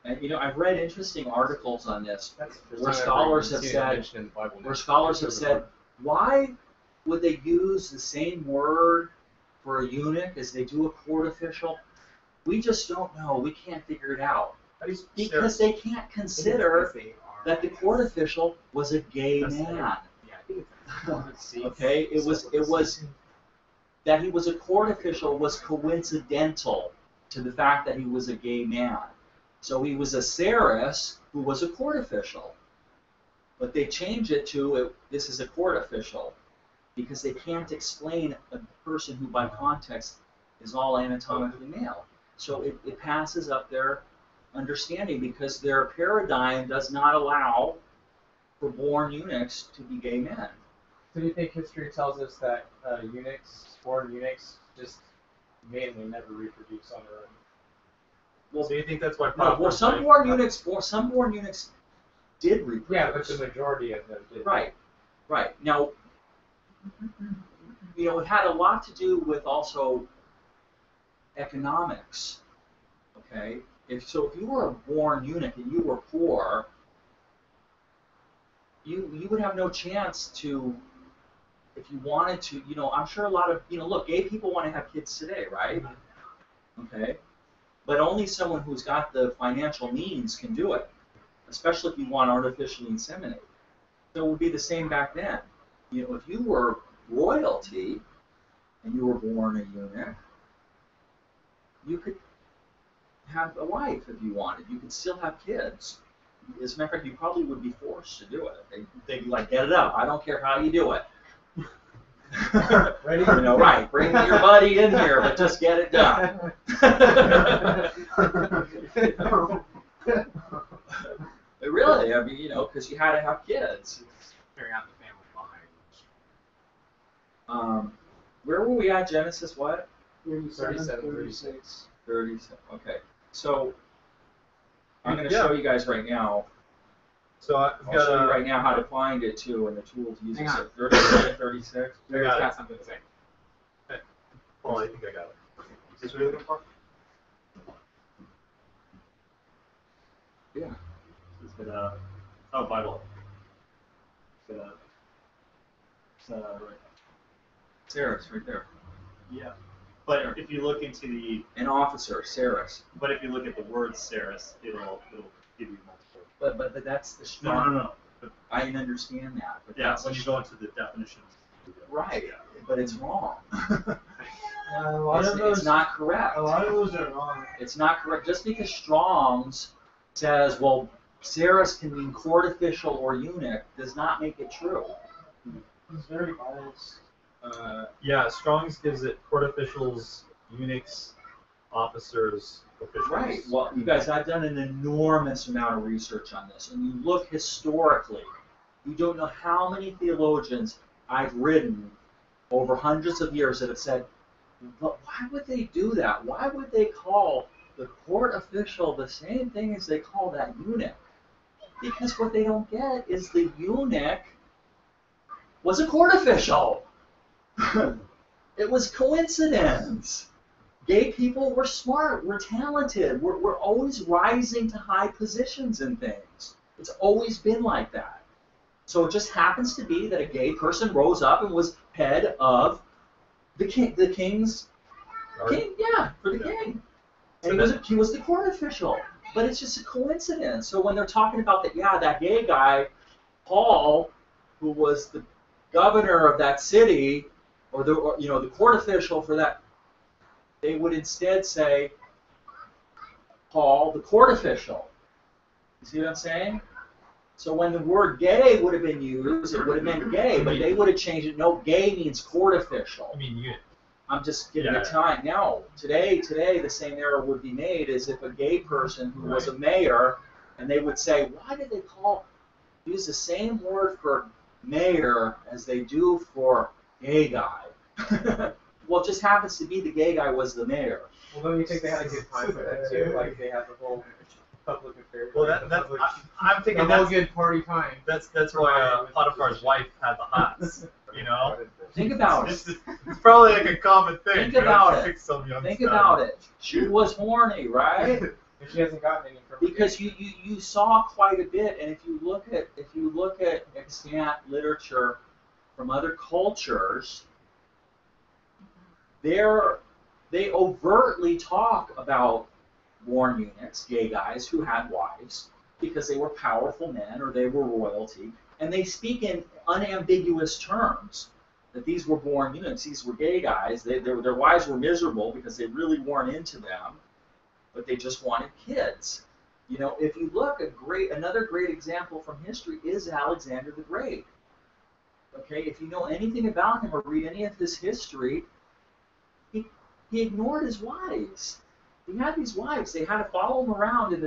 And I've read interesting articles on this That's the first where time I've scholars seen have it said, mentioned in the Bible. why would they use the same word for a eunuch as they do a court official? We just don't know. We can't figure it out. Because they can't consider that the court official was a gay man. Yeah, I think it's Okay, it was that he was a court official was coincidental to the fact that he was a gay man. So he was a Saris who was a court official. But they change it to this is a court official because they can't explain a person who by context is all anatomically male. So it passes up their understanding because their paradigm does not allow for born eunuchs to be gay men. So do you think history tells us that born eunuchs, just mainly never reproduce on their own? Well, do you think that's why? Some born eunuchs did reproduce. Yeah, but the majority of them did. Right. Now, it had a lot to do with also economics. Okay, if you were a born eunuch and you were poor, you would have no chance to, if you wanted to. I'm sure a lot of look, gay people want to have kids today, right? Okay, but only someone who's got the financial means can do it, especially if you want artificially inseminate. So it would be the same back then. If you were royalty and you were born a eunuch, you could have a wife if you wanted. You could still have kids. As a matter of fact, you probably would be forced to do it. They'd be like, get it up. I don't care how you do it. Ready? Right. Bring your buddy in here, but just get it done. But really, I mean, because you had to have kids. Carry out the family line. Where were we at? Genesis what? 37, 36. 37. Okay. So I'm going to show you guys right now. So I've I'll show you got right now how to find it too, and the tool to use it. Hang So on. 37, 36. Larry's got got it. something to say. Oh, I think I got it. Is this what you're looking for? Yeah. It's got Bible. It's got right. Sarah's right there. Yeah, but if you look into An officer, Sarah's. but if you look at the word Saris, it'll give you multiple. But that's the No, strong. no, no. But, I can understand that. But yeah, that's when the you go into the definitions. right. But it's wrong. A lot of It's those, not correct. a lot of those are wrong. It's not correct. Just because Strong's says, well, Saris can mean court official or eunuch, does not make it true. It's very biased. Yeah, Strong's gives it court officials, eunuchs, officers, officials. Right. Well, you guys, I've done an enormous amount of research on this, and you look historically, you don't know how many theologians I've written over hundreds of years that have said, but why would they do that? Why would they call the court official the same thing as they call that eunuch? Because what they don't get is the eunuch was a court official. It was coincidence. Gay people were smart, we're talented, we're always rising to high positions in things. It's always been like that. So it just happens to be that a gay person rose up and was head of the king, for the king. And he was the court official. But it's just a coincidence. So when they're talking about that gay guy, Paul, who was the governor of that city, or the court official for that, they would instead say Paul, the court official. You see what I'm saying? So when the word gay would have been used, it would have meant gay, but they would have changed it. No, gay means court official. I mean, eunuch. I'm just giving it time. Now, today, the same error would be made as if a gay person who was a mayor, and they would say, why did they use the same word for mayor as they do for gay guy? Well, it just happens to be the gay guy was the mayor. Well, don't you think they had a good time for that too? Like they had the whole public affair. Well, I'm thinking the whole that's good party time. that's why Potiphar's wife had the hots. You know, Think about it. it's probably like a common thing. Think about it. Pick some young Think stud. about it. She was horny, right? If she hasn't gotten any from Because you saw quite a bit, and if you look at extant literature from other cultures, they overtly talk about born eunuchs, gay guys who had wives because they were powerful men or they were royalty, and they speak in unambiguous terms that these were born eunuchs, these were gay guys. Their wives were miserable because they really weren't into them, but they just wanted kids. You know, if you look, another great example from history is Alexander the Great. Okay, if you know anything about him or read any of his history, he ignored his wives. He had these wives. They had to follow him around and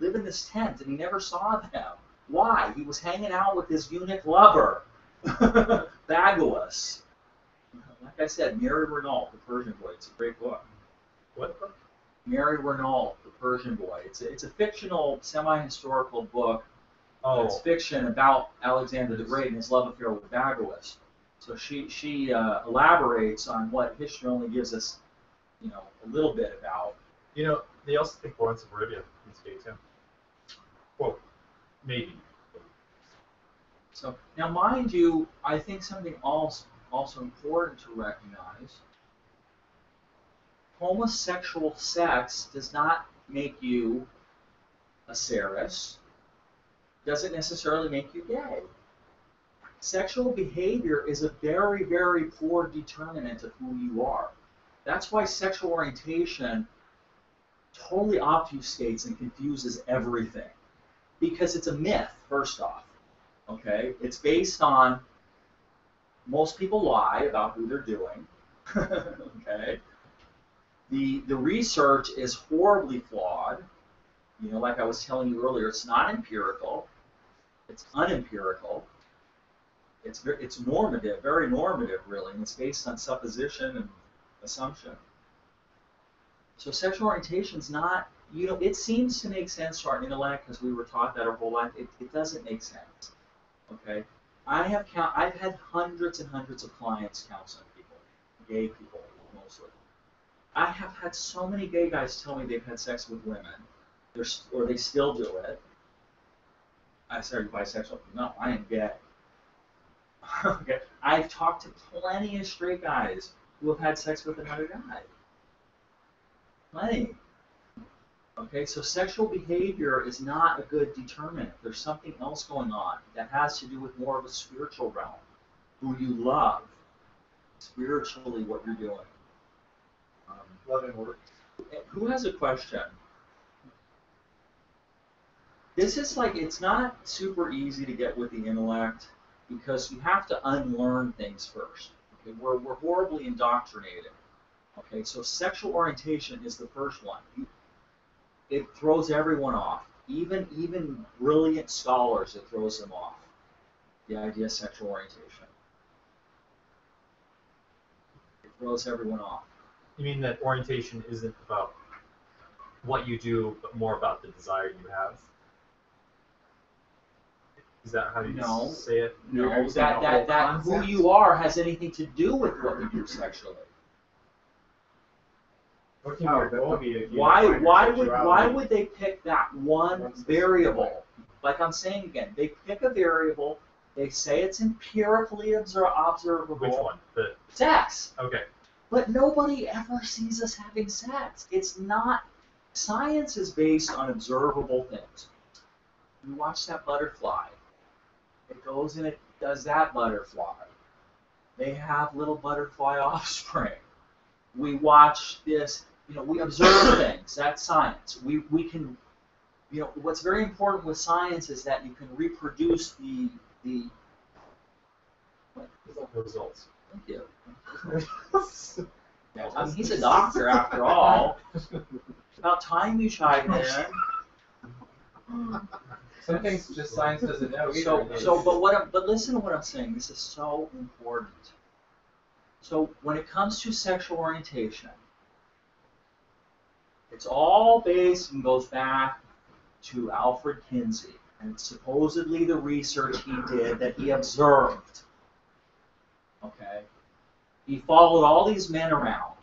live in this tent, and he never saw them. Why? He was hanging out with his eunuch lover, Bagoas. Like I said, Mary Renault, The Persian Boy. It's a great book. What book? Mary Renault, The Persian Boy. It's a fictional, semi-historical book. Oh. It's fiction about Alexander the Great and his love affair with Bagoas. So she elaborates on what history only gives us, you know, a little bit about. You know, they also think Lawrence of Arabia is gay too. Well, maybe. So now, mind you, I think something also important to recognize: homosexual sex does not make you a Ceres. Doesn't necessarily make you gay. Sexual behavior is a very, very poor determinant of who you are. That's why sexual orientation totally obfuscates and confuses everything. Because it's a myth, first off. Okay? It's based on most people lie about who they're doing. Okay? The research is horribly flawed. You know, like I was telling you earlier, it's not empirical. It's unempirical. It's normative, very normative, really, and it's based on supposition and assumption. So sexual orientation is not, you know, it seems to make sense to our intellect because we were taught that our whole life. It doesn't make sense. Okay, I've had hundreds and hundreds of clients counseling people, gay people mostly. I have had so many gay guys tell me they've had sex with women, or they still do it. I said, "Are you bisexual?" No, I am gay. Okay. I've talked to plenty of straight guys who have had sex with another guy. Plenty. Okay, so sexual behavior is not a good determinant. There's something else going on that has to do with more of a spiritual realm. Who you love, spiritually, what you're doing. love and work. Who has a question? This is like, it's not super easy to get with the intellect because you have to unlearn things first. Okay, we're horribly indoctrinated. Okay, so sexual orientation is the first one. It throws everyone off. Even brilliant scholars, it throws them off. The idea of sexual orientation. It throws everyone off. You mean that orientation isn't about what you do, but more about the desire you have? Is that how you say it? No, that who you are has anything to do with what you do sexually. What can your goal be if you Why would they pick that one variable? Like I'm saying again, they pick a variable. They say it's empirically observable. Which one? The sex. Okay. But nobody ever sees us having sex. It's not. Science is based on observable things. You watch that butterfly. It goes and it does that butterfly. They have little butterfly offspring. We watch this. You know, we observe things. That's science. We can, you know, what's very important with science is that you can reproduce the results. Thank you. I mean, he's a doctor after all. About time you chimed in. Some things just science doesn't know either. But listen to what I'm saying. This is so important. So when it comes to sexual orientation, it's all based and goes back to Alfred Kinsey and supposedly the research he did that he observed. Okay, he followed all these men around.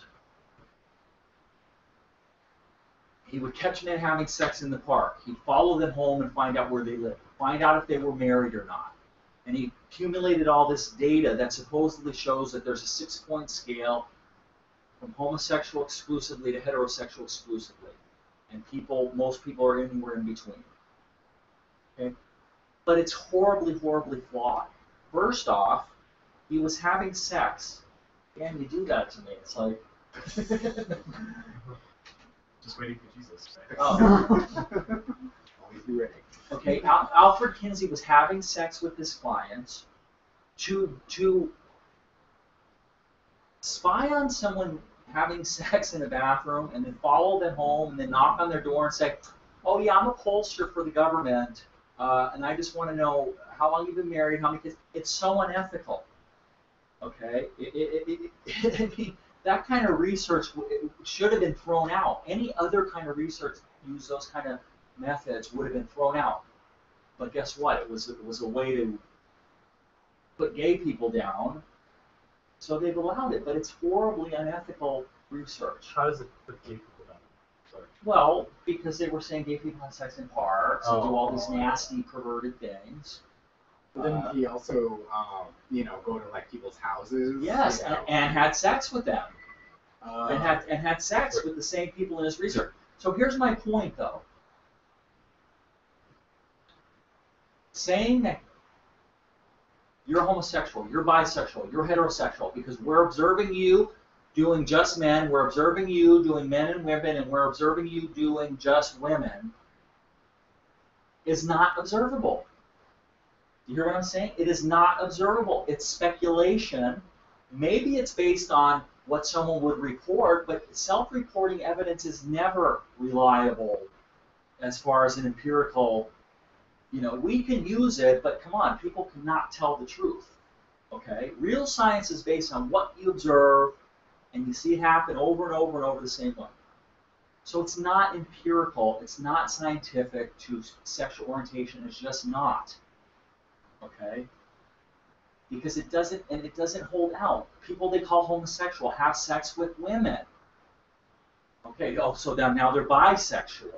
He would catch men having sex in the park. He'd follow them home and find out where they lived, find out if they were married or not. And he accumulated all this data that supposedly shows that there's a 6-point scale from homosexual exclusively to heterosexual exclusively. And most people are anywhere in between. Okay? But it's horribly, horribly flawed. First off, he was having sex. Damn, you do that to me. It's like... Just waiting for Jesus. Always be ready. Okay, Alfred Kinsey was having sex with his clients to spy on someone having sex in a bathroom and then follow them home and then knock on their door and say, oh yeah, I'm a pollster for the government and I just want to know how long you've been married, how many kids. It's so unethical. Okay? That kind of research should have been thrown out. Any other kind of research use those kind of methods would have been thrown out. But guess what? It was a way to put gay people down, so they've allowed it. But it's horribly unethical research. How does it put gay people down? Sorry. Well, because they were saying gay people have sex in parks and do all these nasty, perverted things. But then he also, go to like people's houses. Yes, and had sex with them. Uh, And had sex with the same people in his research. So here's my point, though. Saying that you're homosexual, you're bisexual, you're heterosexual, because we're observing you doing just men, we're observing you doing men and women, and we're observing you doing just women, is not observable. You hear what I'm saying? It is not observable. It's speculation. Maybe it's based on what someone would report, but self-reporting evidence is never reliable as far as an empirical, we can use it, but come on, people cannot tell the truth. Okay? Real science is based on what you observe, and you see it happen over and over and over the same way. So it's not empirical, it's not scientific to sexual orientation, it's just not. Okay? Because it doesn't hold out. People they call homosexual have sex with women. Okay, so now they're bisexual.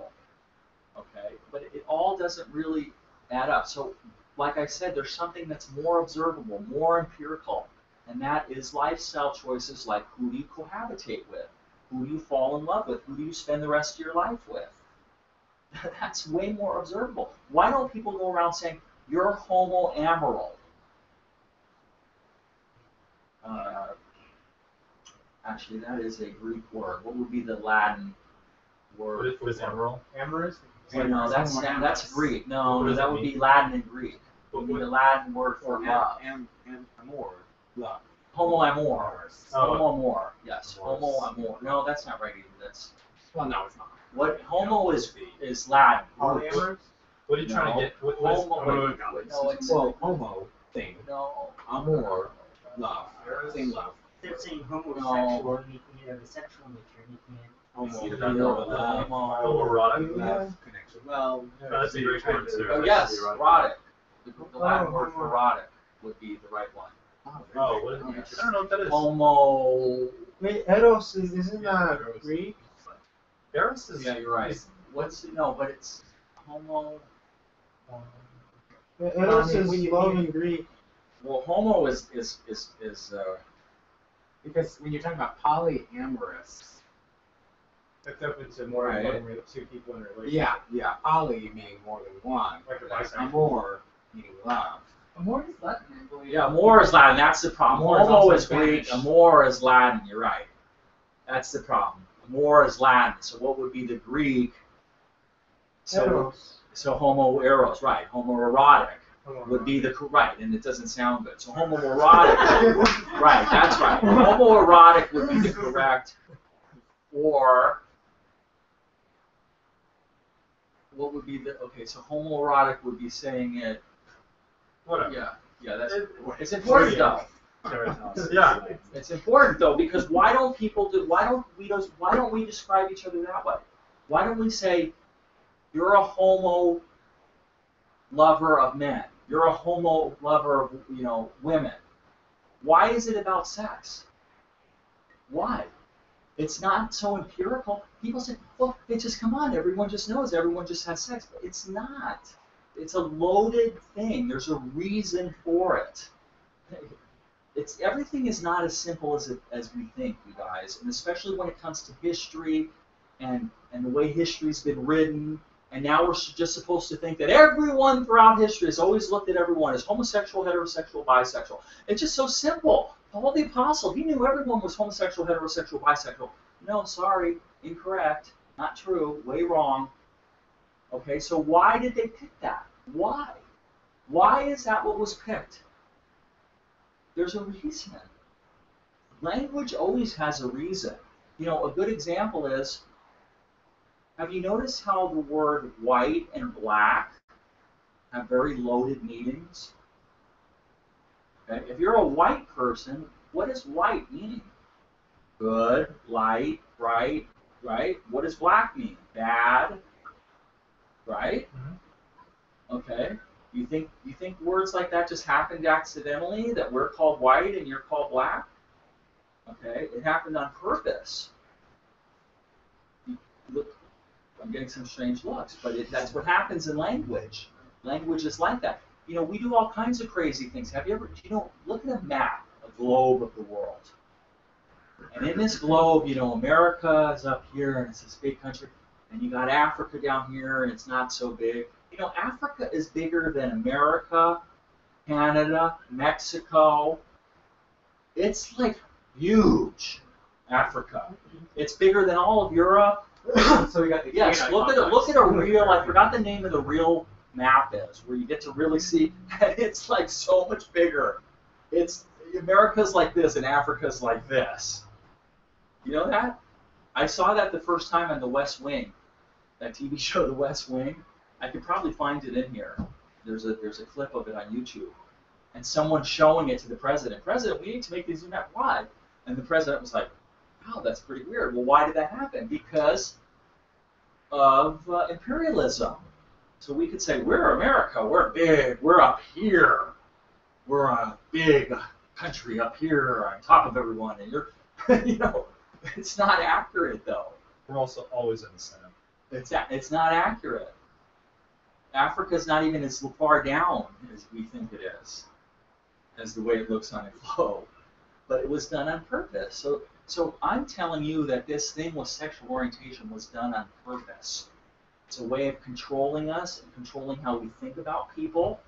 Okay, but it all doesn't really add up. So, like I said, there's something that's more observable, more empirical, and that is lifestyle choices like who do you cohabitate with? Who do you fall in love with? Who do you spend the rest of your life with? That's way more observable. Why don't people go around saying, you're homoamoral? Actually, that is a Greek word. What would be the Latin word? What is emerald? Amorous? Well, no, that's Greek. No, What does that it would mean? be Latin and Greek. It What- would be what- the Latin word for love. amor, love. Homoamor. Oh. Homoamor. Yes. Amorous. Homoamor. No, that's not right either. That's Well, no, it's not. what homo is Latin. Polyamorous? What are you trying to get? What is, Homo. No, it's Well, homo thing, no. amor, love, same love. They're saying homosexual, the sexual nature, you can't. Homo, either love, that Homo. homoerotic. love, connection. Well, That's a great word, sir. Oh yes, erotic. The Latin word for erotic would be the right one. Oh, what is it? Yes. I don't know what that is. Homo. Wait, Eros isn't that Greek? Eros is. Yeah, you're right. But it's homo. Eros I mean, is when you love mean- in Greek. Well, homo is because when you're talking about polyamorous, That's open to more Right. than one with two people in a relationship. yeah, poly meaning more than one, Like a bisexual. amor meaning love. Amor is Latin, I believe. yeah, amor is Latin. That's the problem. Amor is Homo also is Greek. Spanish. Amor is Latin. You're right. That's the problem. Amor is Latin. So what would be the Greek? Eros. So homo eros, right? Homoerotic would be the right, and it doesn't sound good. So homoerotic, right? That's right. Homoerotic would be the correct, or what would be the okay? So homoerotic would be saying it. Whatever. Yeah. That's it's important though. Yeah. It's important though because why don't we describe each other that way? Why don't we say you're a homo lover of men? You're a homo lover of women. Why is it about sex? Why? It's not so empirical. People say, well, it just, come on, everyone just knows, everyone just has sex. But it's not. It's a loaded thing. There's a reason for it. Everything is not as simple as we think, you guys, and especially when it comes to history and the way history's been written. And now we're just supposed to think that everyone throughout history has always looked at everyone as homosexual, heterosexual, bisexual. It's just so simple. Paul the Apostle, he knew everyone was homosexual, heterosexual, bisexual. No, sorry, incorrect, not true, way wrong. Okay, so why did they pick that? Why? Why is that what was picked? There's a reason. Language always has a reason. You know, a good example is, have you noticed how the word white and black have very loaded meanings? Okay? If you're a white person, what does white mean? Good, light, bright, right? What does black mean? Bad, right? Mm-hmm. Okay. You think words like that just happened accidentally, that we're called white and you're called black? Okay, it happened on purpose. Look, I'm getting some strange looks, but that's what happens in language. Language is like that. You know, we do all kinds of crazy things. Have you ever, look at a map, a globe of the world. And in this globe, America is up here, and it's this big country. And you got Africa down here, and it's not so big. Africa is bigger than America, Canada, Mexico. It's like huge, Africa. It's bigger than all of Europe. So we got the look at a real, I forgot the name of the real map is, where you get to really see, and it's like so much bigger. America's like this and Africa's like this. You know that? I saw that the first time on The West Wing, that TV show The West Wing. I could probably find it in here. There's a clip of it on YouTube. And someone showing it to the president. President, we need to make these new maps. Why? And the president was like, wow, that's pretty weird. Well, why did that happen? Because of imperialism. So we could say, we're America, we're big, we're up here. We're a big country up here on top of everyone. And you're, it's not accurate, though. We're also always in the center. It's not accurate. Africa's not even as far down as we think it is, as the way it looks on a globe. But it was done on purpose. So I'm telling you that this thing with sexual orientation was done on purpose. It's a way of controlling us and controlling how we think about people.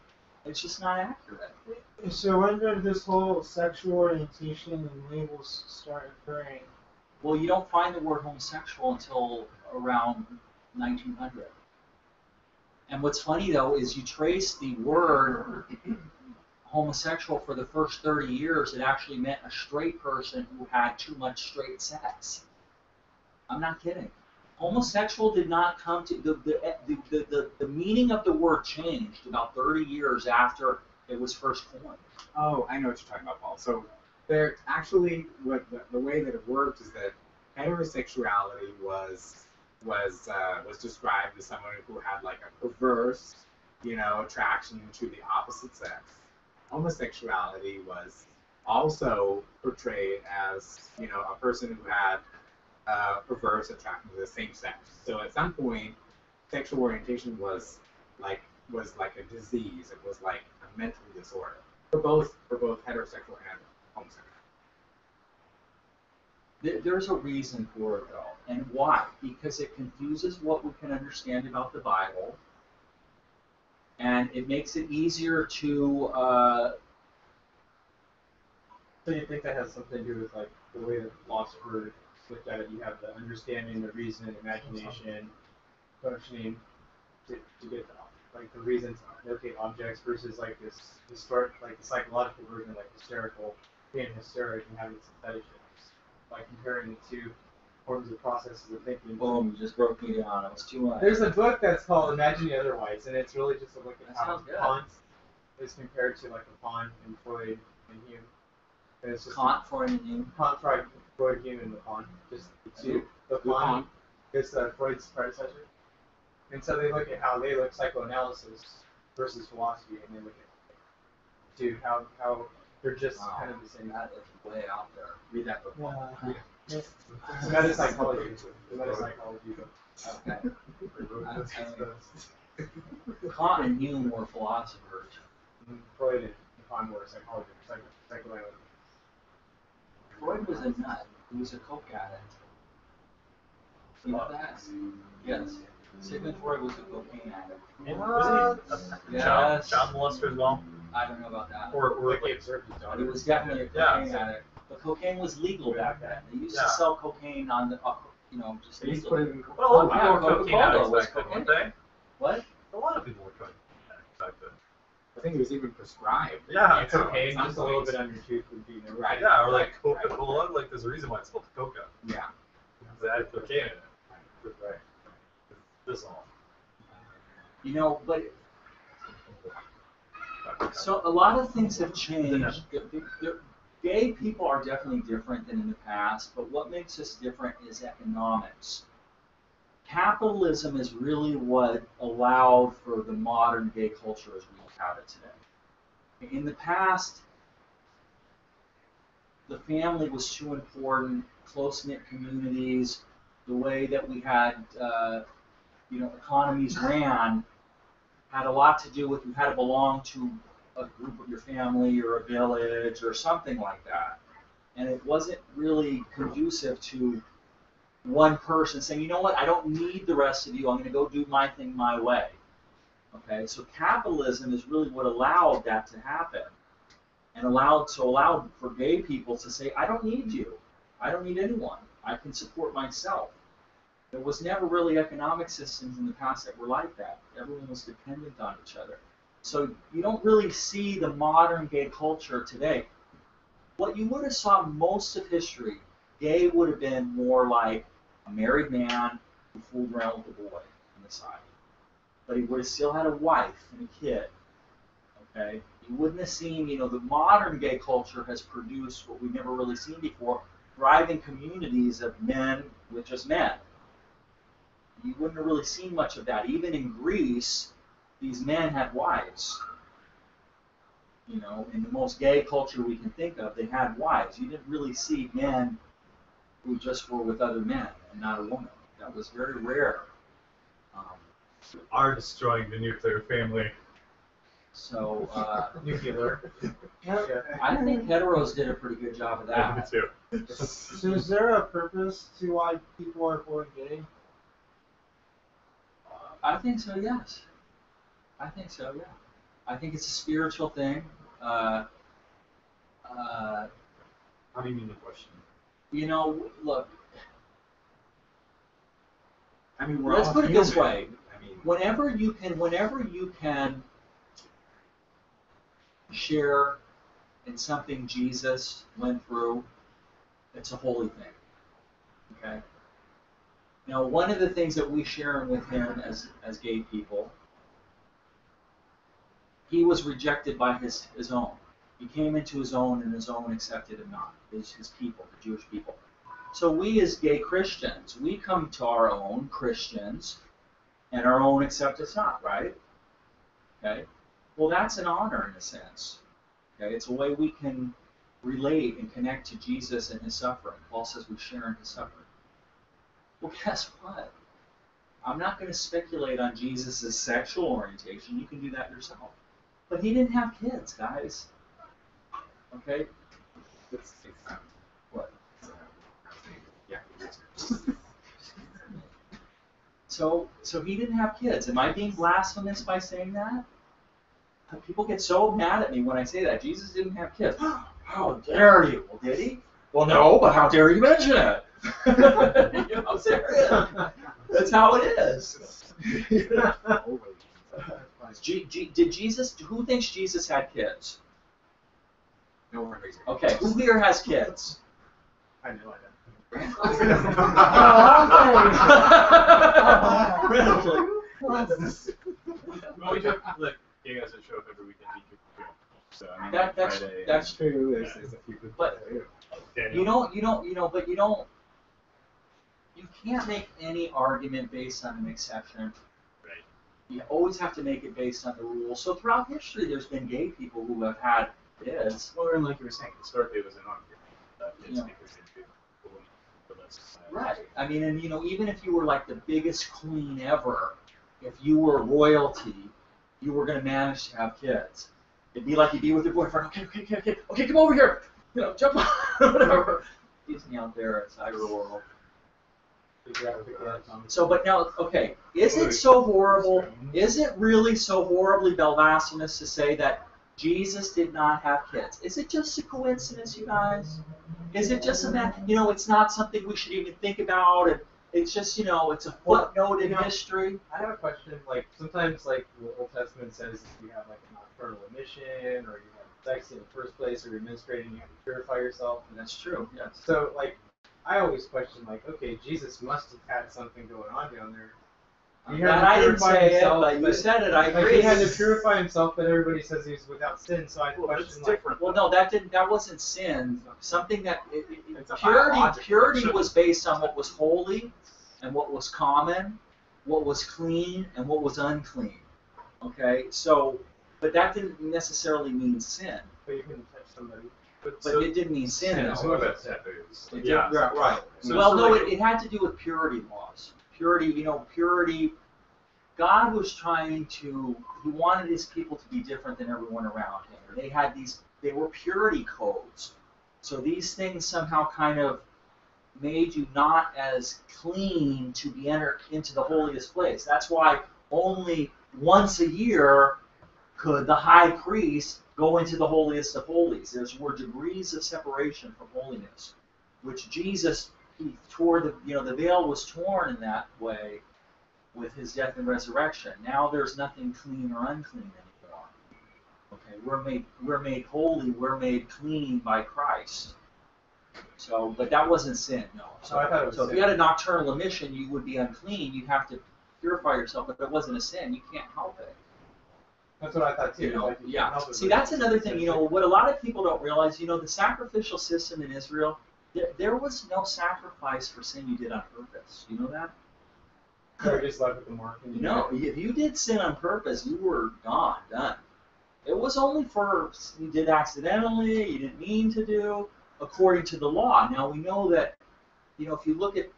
It's just not accurate. So when did this whole sexual orientation and labels start occurring? Well, you don't find the word homosexual until around 1900. And what's funny, though, is you trace the word homosexual for the first 30 years, it actually meant a straight person who had too much straight sex. I'm not kidding. Homosexual did not come to, the meaning of the word changed about 30 years after it was first coined. Oh, I know what you're talking about, Paul. So there actually, the way that it worked is that heterosexuality was described as someone who had like a perverse, attraction to the opposite sex. Homosexuality was also portrayed as, a person who had perverse attraction to the same sex. So at some point, sexual orientation was like a disease. It was like a mental disorder for both heterosexual and homosexual. There's a reason for it, though. And why? Because it confuses what we can understand about the Bible, and it makes it easier to... So you think that has something to do with like the way that philosophers looked at it? You have the understanding, the reason, imagination, functioning to get like the reasons to locate objects versus like this historic, like the psychological version, like hysterical, being hysteric and having some fetishes. By comparing the two forms of processes of thinking. Boom, you just broke me down. It was too much. There's a book that's called Imagine the Otherwise, and it's really just a look at how sounds good. Kant is compared to like a Fawn and Freud and Hume. And it's just Kant, Freud, and Hume. Kant, Freud, Hume, and Lacan. Just the two. Lacan is Freud's predecessor. And so they look at how they look psychoanalysis versus philosophy, and they look at how they're just kind of the same. That is way out there. Read that book. Wow. It's meta-psychology. Okay. Kant and Hume were philosophers. Freud and Kant were psychology, psychoanalysis. Freud was a nut. He was a coke addict. You know that? Yes. Sigmund Freud was a cocaine addict. And was he a child molester as well? I don't know about that. Or Like like, he observed his But daughter. he was definitely a cocaine addict. But cocaine was legal back then. They used to sell cocaine on the, just They used to put legally. it in. well, a lot of people Yeah, were cocaine Coca-Cola addicts was back then, cocaine. weren't they? What? A lot of people were cocaine addicts back then. I think it was even prescribed. Yeah, It's okay, Some just a little points. bit on your tooth would be no Right. Yeah, or like Right. Coca-Cola, like there's a reason why it's called Coca. Yeah. Because they had cocaine in it. Right. This all. But so a lot of things have changed. Gay people are definitely different than in the past, but what makes us different is economics. Capitalism is really what allowed for the modern gay culture as we have it today. In the past, the family was too important, close-knit communities, the way that we had, economies ran had a lot to do with you had to belong to a group of your family or a village or something like that. And it wasn't really conducive to one person saying, you know what, I don't need the rest of you, I'm going to go do my thing my way. Okay, so capitalism is really what allowed that to happen. And allowed for gay people to say, I don't need you. I don't need anyone. I can support myself. There was never really economic systems in the past that were like that. Everyone was dependent on each other. So you don't really see the modern gay culture today. What you would have saw most of history, gay would have been more like a married man who fooled around with a boy on the side. But he would have still had a wife and a kid. Okay? You wouldn't have seen, the modern gay culture has produced what we've never really seen before, thriving communities of men with just men. You wouldn't have really seen much of that. Even in Greece, these men had wives. In the most gay culture we can think of, they had wives. You didn't really see men who just were with other men and not a woman. That was very rare. Are destroying the nuclear family. So, Nuclear. I think heteros did a pretty good job of Yeah, me that. too. So is there a purpose to why people are born gay? I think so, yes. I think so, yeah. I think it's a spiritual thing. How do you mean the question? Look, I mean, we're let's all put it this human. way. I mean, Whenever you can share in something Jesus went through, it's a holy thing. Okay? Now, one of the things that we share with him as gay people, he was rejected by his own. He came into his own, and his own accepted him not, his people, the Jewish people. So we as gay Christians, we come to our own Christians, and our own accept us not, right? Okay? Well, that's an honor in a sense. Okay? It's a way we can relate and connect to Jesus and his suffering. Paul says we share in his suffering. Well, guess what? I'm not going to speculate on Jesus' sexual orientation. You can do that yourself. But he didn't have kids, guys. Okay? it's, What? yeah. So he didn't have kids. Am I being blasphemous by saying that? People get so mad at me when I say that. Jesus didn't have kids. How dare you? Well, did he? Well, no, but how dare you mention it? I'm serious. That's how it is. Did Jesus? Who thinks Jesus had kids? No one makes it. Okay, who here has kids? I know I Well, we do like you guys that show up every weekend. So I mean, That's Friday, that's true. There's a few people. But Daniel. you can't make any argument based on an exception. Right. You always have to make it based on the rules. So throughout history, there's been gay people who have had kids. Well, and like you were saying, historically it was an honor. Kids Yeah. because they do. list. Right. I mean, and even if you were like the biggest queen ever, if you were royalty, you were going to manage to have kids. It'd be like you'd be with your boyfriend. Okay, come over here. Jump on, whatever. Disney out there at Cyber World. So, but now, okay, is it so horrible? Is it really so horribly blasphemous to say that Jesus did not have kids? Is it just a coincidence, you guys? Is it just it's not something we should even think about, and it's just, it's a footnote in history? I have a question. Like, sometimes, like, the Old Testament says if you have, like, a nocturnal emission, or you have sex in the first place, or you're menstruating, you have to purify yourself. And that's true, yes. So, like, I always question, like, okay, Jesus must have had something going on down there. I didn't say it, but you said it. I agree. Like, he had to purify himself, but everybody says he was without sin. So I question, like, well, no, that wasn't sin. Something that It's purity was based on what was holy, and what was common, what was clean, and what was unclean. Okay, so, but that didn't necessarily mean sin. But you can touch somebody. But it didn't mean sin. It's though. more about taboos. Yeah, right. So Well, no, like, it had to do with purity laws. Purity. God was he wanted his people to be different than everyone around him. They were purity codes. So these things somehow kind of made you not as clean to be entered into the holiest place. That's why only once a year could the high priest go into the holiest of holies. There were degrees of separation from holiness, which Jesus, he tore the veil was torn in that way with his death and resurrection. Now there's nothing clean or unclean anymore. Okay, we're made holy, we're made clean by Christ. So, but that wasn't sin, no. So, I thought it was if sin. you had a nocturnal emission, you would be unclean. You'd have to purify yourself, but it wasn't a sin. You can't help it. That's what I thought too. Like, you can't help it, See, but that's another thing. What a lot of people don't realize. The sacrificial system in Israel, there was no sacrifice for sin you did on purpose. You know that? You're just left with the mark. And If you did sin on purpose, you were gone, done. It was only for you did accidentally, you didn't mean to do, according to the law. Now we know that, if you look at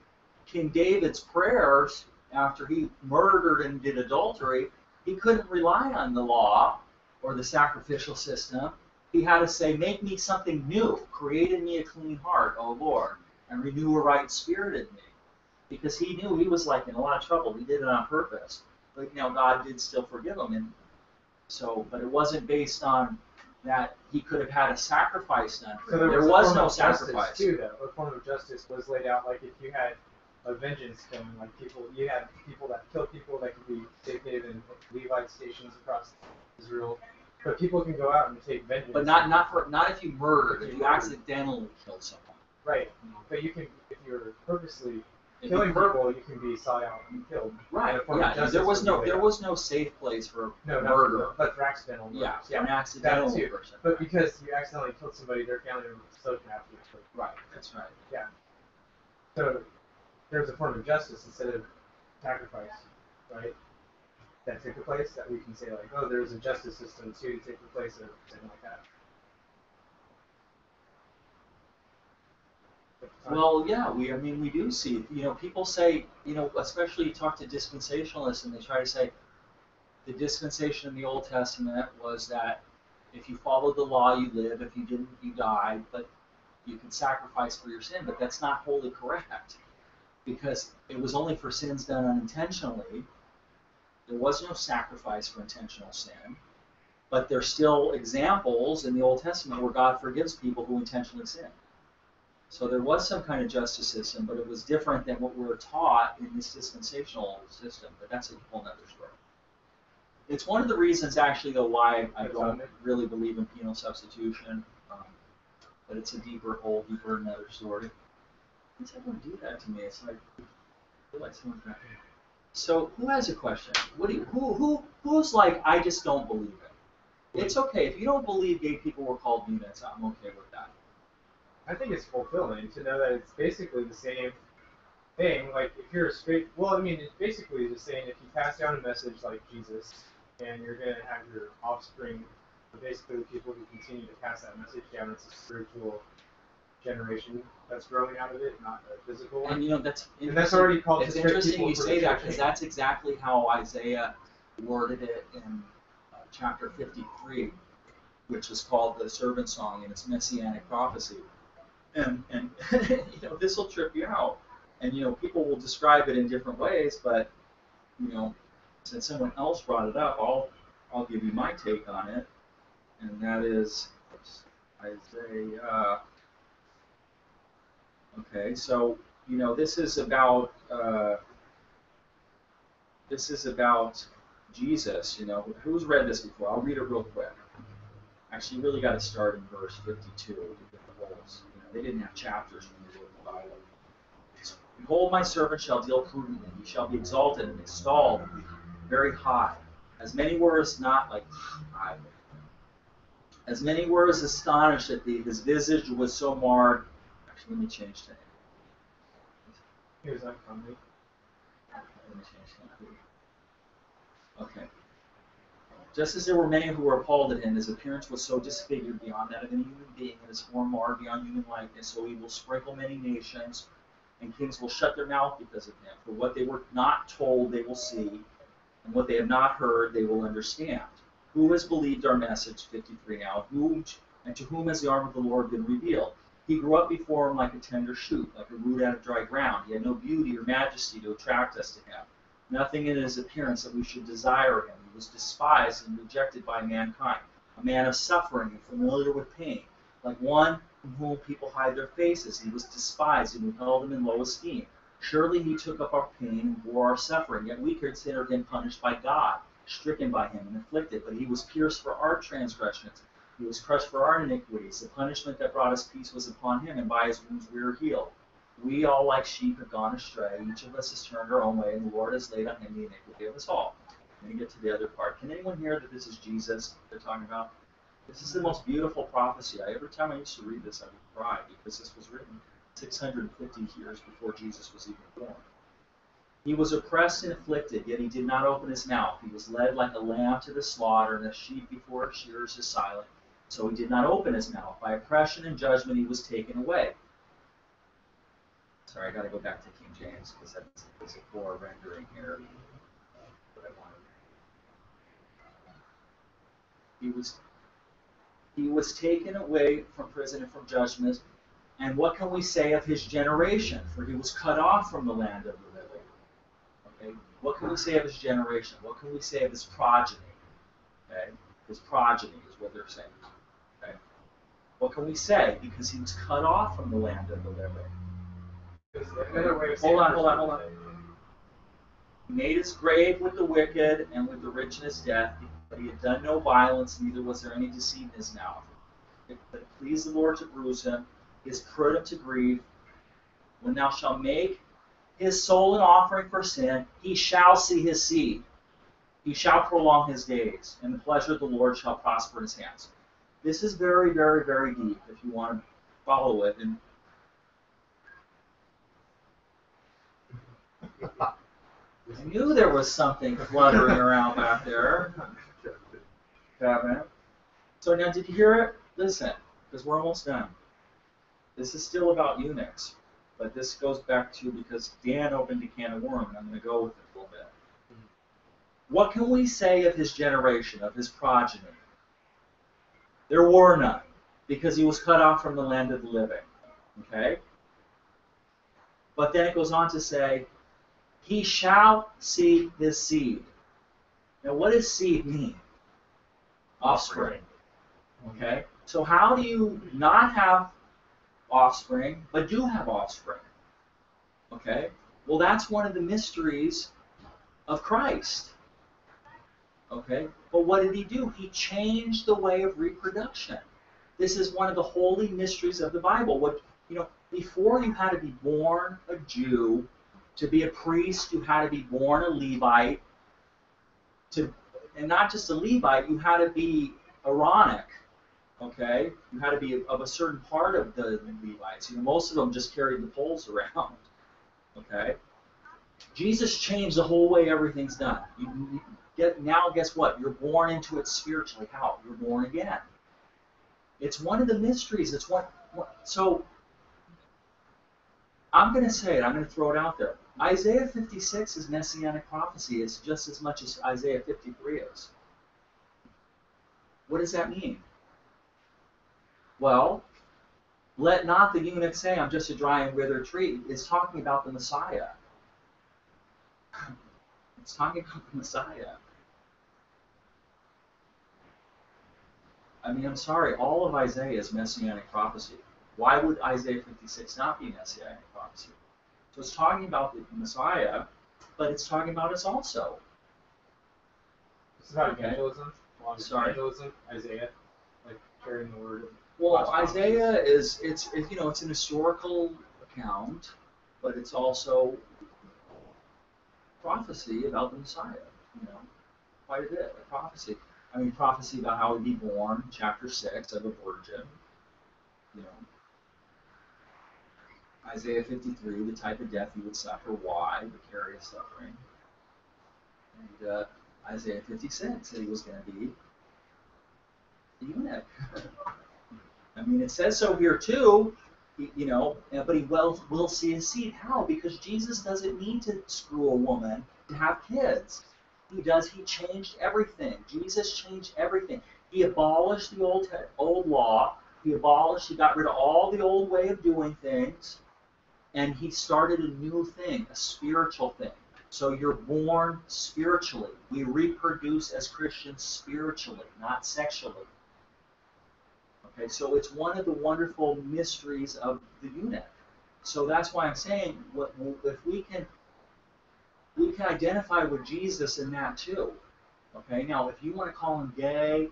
King David's prayers after he murdered and did adultery, he couldn't rely on the law or the sacrificial system. He had to say, make me something new, create in me a clean heart, O Lord, and renew a right spirit in me. Because he knew he was in a lot of trouble. He did it on purpose. But God did still forgive him. And so, but it wasn't based on that he could have had a sacrifice done. So there was no justice sacrifice. Too, though. A form of justice was laid out, like if you had a vengeance killing, like you had people that killed people that could be taken in Levite stations across Israel. But people can go out and take vengeance. But not if you murdered, if you accidentally killed someone. Right. But you can, if you're purposely killing people, you can be sought out and killed. Right. Yeah. There was no safe place for murder. But for accidental murder. Yeah. An accidental that too. person. But because you accidentally killed somebody, their family members still can have to be killed. Right. That's right. Yeah. So there's a form of justice instead of sacrifice, right? That took place that we can say there's a justice system too to take the place of something like that. Well, yeah, we do see, people say, especially you talk to dispensationalists and they try to say the dispensation in the Old Testament was that if you followed the law, you live. If you didn't, you died. But you can sacrifice for your sin. But that's not wholly correct because it was only for sins done unintentionally. There was no sacrifice for intentional sin. But there's still examples in the Old Testament where God forgives people who intentionally sin. So there was some kind of justice system, but it was different than what we're taught in this dispensational system. But that's a whole other story. It's one of the reasons, actually, though, why I don't really believe in penal substitution. But it's a deeper another story. Why does everyone do that to me? It's like, I feel like someone's back here. So who has a question? Who's like, I just don't believe it? It's okay if you don't believe gay people were called eunuchs. I'm okay with that. I think it's fulfilling to know that it's basically the same thing. Like, if you're a straight, it's basically the same if you pass down a message like Jesus, and you're going to have your offspring, basically the people who continue to pass that message down. It's a spiritual generation that's growing out of it, not a physical one. And you know, that's And that's already called it's to prepare interesting people you for say the that church because age. that's exactly how Isaiah worded it in chapter 53, which is called the servant song, and it's messianic prophecy. And you know, this will trip you out. And you know, people will describe it in different ways, but you know, since someone else brought it up, I'll give you my take on it, and that is Isaiah. Okay, so you know, this is about Jesus. You know, who's read this before? I'll read it real quick. Actually, you really got to start in verse 52 to get the holes. You know, they didn't have chapters when they wrote the Bible. Behold, my servant shall deal prudently; he shall be exalted and extolled very high. As many were not like high. As many were astonished at thee. His visage was so marred. Actually, let me change to. Here's uncomely. Let me change that. Okay. Just as there were many who were appalled at him, his appearance was so disfigured beyond that of any human being, and his form marred beyond human likeness. So he will sprinkle many nations, and kings will shut their mouth because of him. For what they were not told, they will see, and what they have not heard, they will understand. Who has believed our message? 53 now. And to whom has the arm of the Lord been revealed? He grew up before him like a tender shoot, like a root out of dry ground. He had no beauty or majesty to attract us to him. Nothing in his appearance that we should desire him. He was despised and rejected by mankind, a man of suffering and familiar with pain, like one from whom people hide their faces. He was despised, and we held him in low esteem. Surely he took up our pain and bore our suffering, yet we considered him punished by God, stricken by him and afflicted. But he was pierced for our transgressions. He was crushed for our iniquities. The punishment that brought us peace was upon him, and by his wounds we are healed. We all like sheep have gone astray. Each of us has turned our own way, and the Lord has laid on him the iniquity of us all. Let me get to the other part. Can anyone hear that this is Jesus they're talking about? This is the most beautiful prophecy. Every time I used to read this, I would cry, because this was written 650 years before Jesus was even born. He was oppressed and afflicted, yet he did not open his mouth. He was led like a lamb to the slaughter, and a sheep before its shearers is silent. So he did not open his mouth. By oppression and judgment he was taken away. Sorry, I got to go back to King James because that's a poor rendering here. What I wanted. He was taken away from prison and from judgment. And what can we say of his generation? For he was cut off from the land of the living. Okay. What can we say of his generation? What can we say of his progeny? Okay. His progeny is what they're saying. Okay. What can we say? Because he was cut off from the land of the living. Hold on. He made his grave with the wicked and with the rich in his death, but he had done no violence, neither was there any deceit in his mouth. It pleased the Lord to bruise him, he has put him to grief. When thou shalt make his soul an offering for sin, he shall see his seed. He shall prolong his days, and the pleasure of the Lord shall prosper in his hands. This is very, very, very deep if you want to follow it. And I knew there was something fluttering around back there. So now, did you hear it? Listen, because we're almost done. This is still about eunuchs, but this goes back to because Dan opened a can of worms, and I'm going to go with it a little bit. What can we say of his generation, of his progeny? There were none, because he was cut off from the land of the living. Okay? But then it goes on to say, he shall see his seed. Now, what does seed mean? Offspring. Okay? So how do you not have offspring, but do have offspring? Okay? Well, that's one of the mysteries of Christ. Okay? But what did he do? He changed the way of reproduction. This is one of the holy mysteries of the Bible. Before you had to be born a Jew, to be a priest, you had to be born a Levite. And not just a Levite, you had to be Aaronic. Okay? You had to be of a certain part of the Levites. Most of them just carried the poles around. Okay? Jesus changed the whole way everything's done. Now, guess what? You're born into it spiritually. How? You're born again. It's one of the mysteries. So I'm going to say it. I'm going to throw it out there. Isaiah 56 is messianic prophecy. It's just as much as Isaiah 53 is. What does that mean? Well, let not the eunuch say, I'm just a dry and withered tree. It's talking about the Messiah. It's talking about the Messiah. I mean, I'm sorry, all of Isaiah is messianic prophecy. Why would Isaiah 56 not be messianic prophecy? So it's talking about the Messiah, but it's talking about us also. It's about evangelism. Sorry. Evangelism, Isaiah, like sharing the word. Well, Isaiah is it's an historical account, but it's also prophecy about the Messiah. Quite a bit of prophecy. I mean, prophecy about how he'd be born, chapter 6, of a virgin. Isaiah 53, the type of death he would suffer. Why? Vicarious suffering. And Isaiah 56, that he was going to be a eunuch. I mean, it says so here too, but he will see his seed. How? Because Jesus doesn't need to screw a woman to have kids. He changed everything. Jesus changed everything. He abolished the old law. He got rid of all the old way of doing things, and he started a new thing, a spiritual thing. So you're born spiritually. We reproduce as Christians spiritually, not sexually. Okay, so it's one of the wonderful mysteries of the eunuch. So that's why I'm saying, if we can identify with Jesus in that too. Okay, now if you want to call him gay,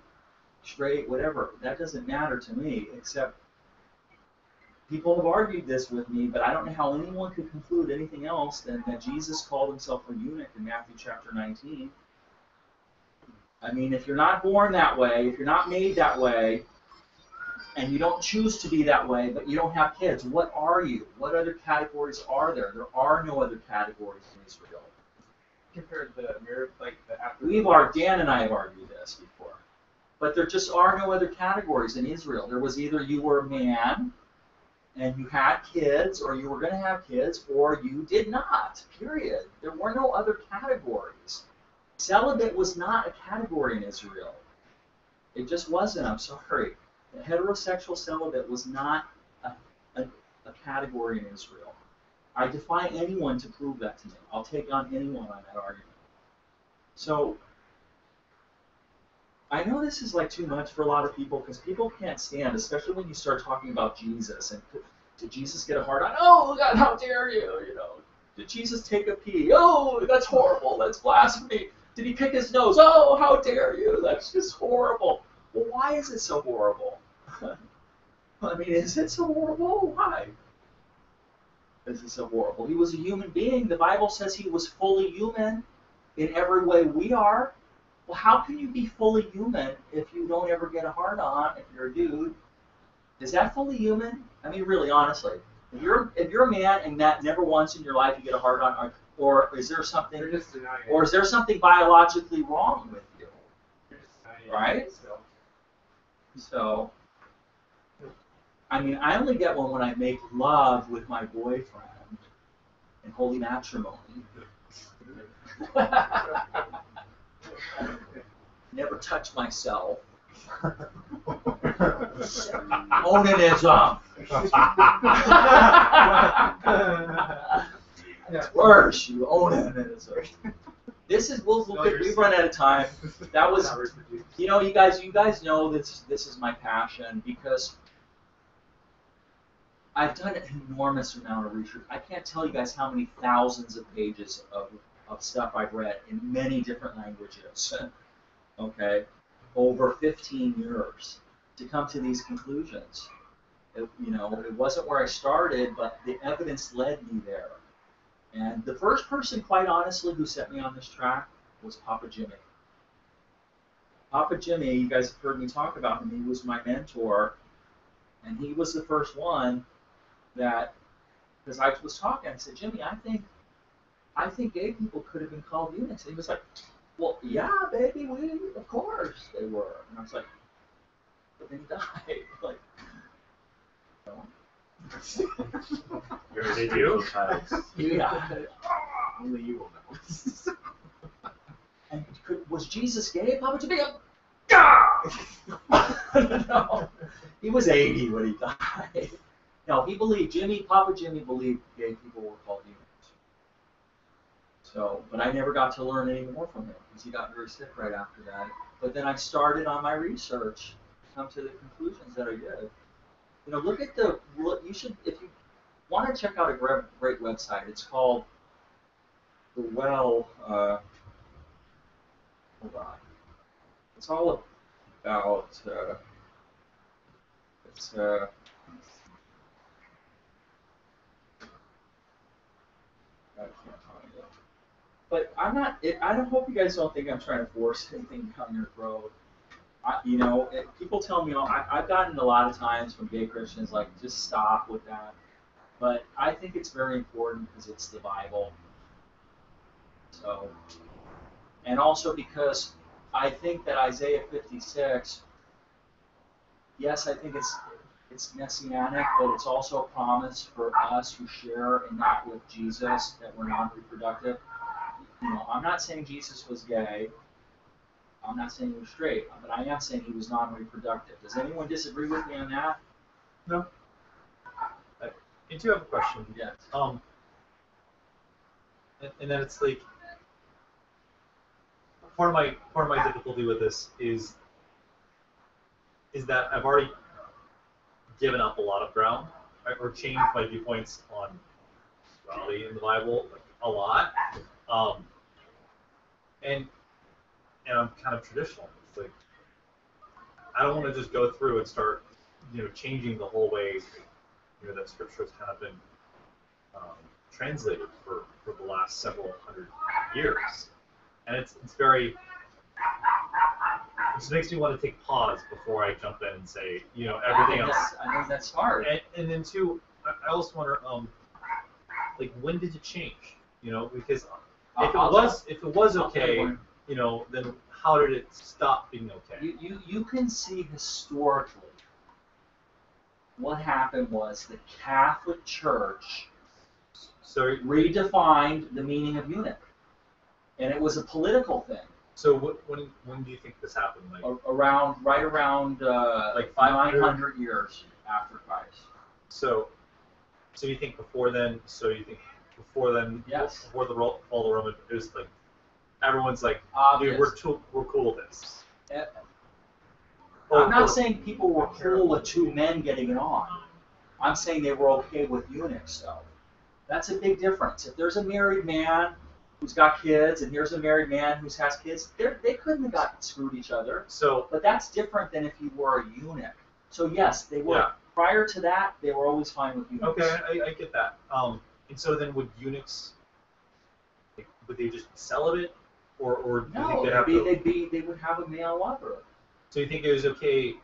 straight, whatever, that doesn't matter to me, except people have argued this with me, but I don't know how anyone could conclude anything else than that Jesus called himself a eunuch in Matthew chapter 19. I mean, if you're not born that way, if you're not made that way, and you don't choose to be that way, but you don't have kids, what are you? What other categories are there? There are no other categories in Israel. Compared to the after. Dan and I have argued this before. But there just are no other categories in Israel. There was either you were a man and you had kids, or you were going to have kids, or you did not, period. There were no other categories. Celibate was not a category in Israel. It just wasn't, I'm sorry. Heterosexual celibate was not a category in Israel. I defy anyone to prove that to me. I'll take on anyone on that argument. So, I know this is like too much for a lot of people, because people can't stand, especially when you start talking about Jesus, and did Jesus get a hard on? Oh, God, how dare you, Did Jesus take a pee? Oh, that's horrible, that's blasphemy. Did he pick his nose? Oh, how dare you, that's just horrible. Well, why is it so horrible? I mean, is it so horrible? Why? Is it so horrible? He was a human being. The Bible says he was fully human in every way we are. Well, how can you be fully human if you don't ever get a hard-on, if you're a dude? Is that fully human? I mean, really, honestly. If you're a man and that never once in your life you get a hard-on, or is there something, biologically wrong with you? Right? So, I mean, I only get one when I make love with my boyfriend in holy matrimony. Never touch myself. Onanism. It's worse, you onanism. This is we've run out of time. That was, you guys know this is my passion, because I've done an enormous amount of research. I can't tell you guys how many thousands of pages of stuff I've read in many different languages. Okay, over 15 years to come to these conclusions. It wasn't where I started, but the evidence led me there. And the first person, quite honestly, who set me on this track was Papa Jimmy. Papa Jimmy, you guys have heard me talk about him. He was my mentor, and he was the first one that, because I was talking, I said, Jimmy, I think gay people could have been called eunuchs. And he was like, well, yeah, baby, of course they were. And I was like, but then he died. Like, They do? Yeah. Only you will know. And was Jesus gay, Papa Jimmy? No, he was 80 when he died. No, he believed, Papa Jimmy believed gay people were called eunuchs. So, but I never got to learn any more from him because he got very sick right after that. But then I started on my research, come to the conclusions that I did. You know, you should, if you want to check out a great website, it's called The Well, hold on. It's all about, I can't find it. But I'm not, I don't hope you guys don't think I'm trying to force anything down your throat. People tell me, I've gotten a lot of times from gay Christians, like, just stop with that. But I think it's very important because it's the Bible. So, and also because I think that Isaiah 56, yes, I think it's messianic, but it's also a promise for us who share in that with Jesus, that we're non-reproductive. You know, I'm not saying Jesus was gay. I'm not saying he was straight, but I am saying he was non-reproductive. Does anyone disagree with me on that? No. I do have a question. Yes. And then it's like part of my difficulty with this is that I've already given up a lot of ground, right, or changed my viewpoints on sexuality in the Bible a lot, and I'm kind of traditional. It's like I don't want to just go through and start, changing the whole way, that Scripture has kind of been translated for the last several hundred years, and it just makes me want to take pause before I jump in and say, everything else. I think that's smart. And then too, I also wonder, when did it change? Because if it was okay, then how did it stop being okay? You can see historically what happened was the Catholic Church redefined the meaning of eunuch, and it was a political thing. So when do you think this happened? Right around 500 years after Christ. So you think before then? So you think before then? Yes. Before the fall of the Roman, it was like everyone's like, dude, we're cool with this. I'm not saying people were cool with two men getting it on. I'm saying they were okay with eunuchs, though. That's a big difference. If there's a married man who's got kids, and here's a married man who has kids, they couldn't have gotten screwed each other. But that's different than if you were a eunuch. So yes, they were. Yeah. Prior to that, they were always fine with eunuchs. Okay, I get that. And so then would eunuchs, would they just be celibate, or do you think they would have a male lover. So you think it was okay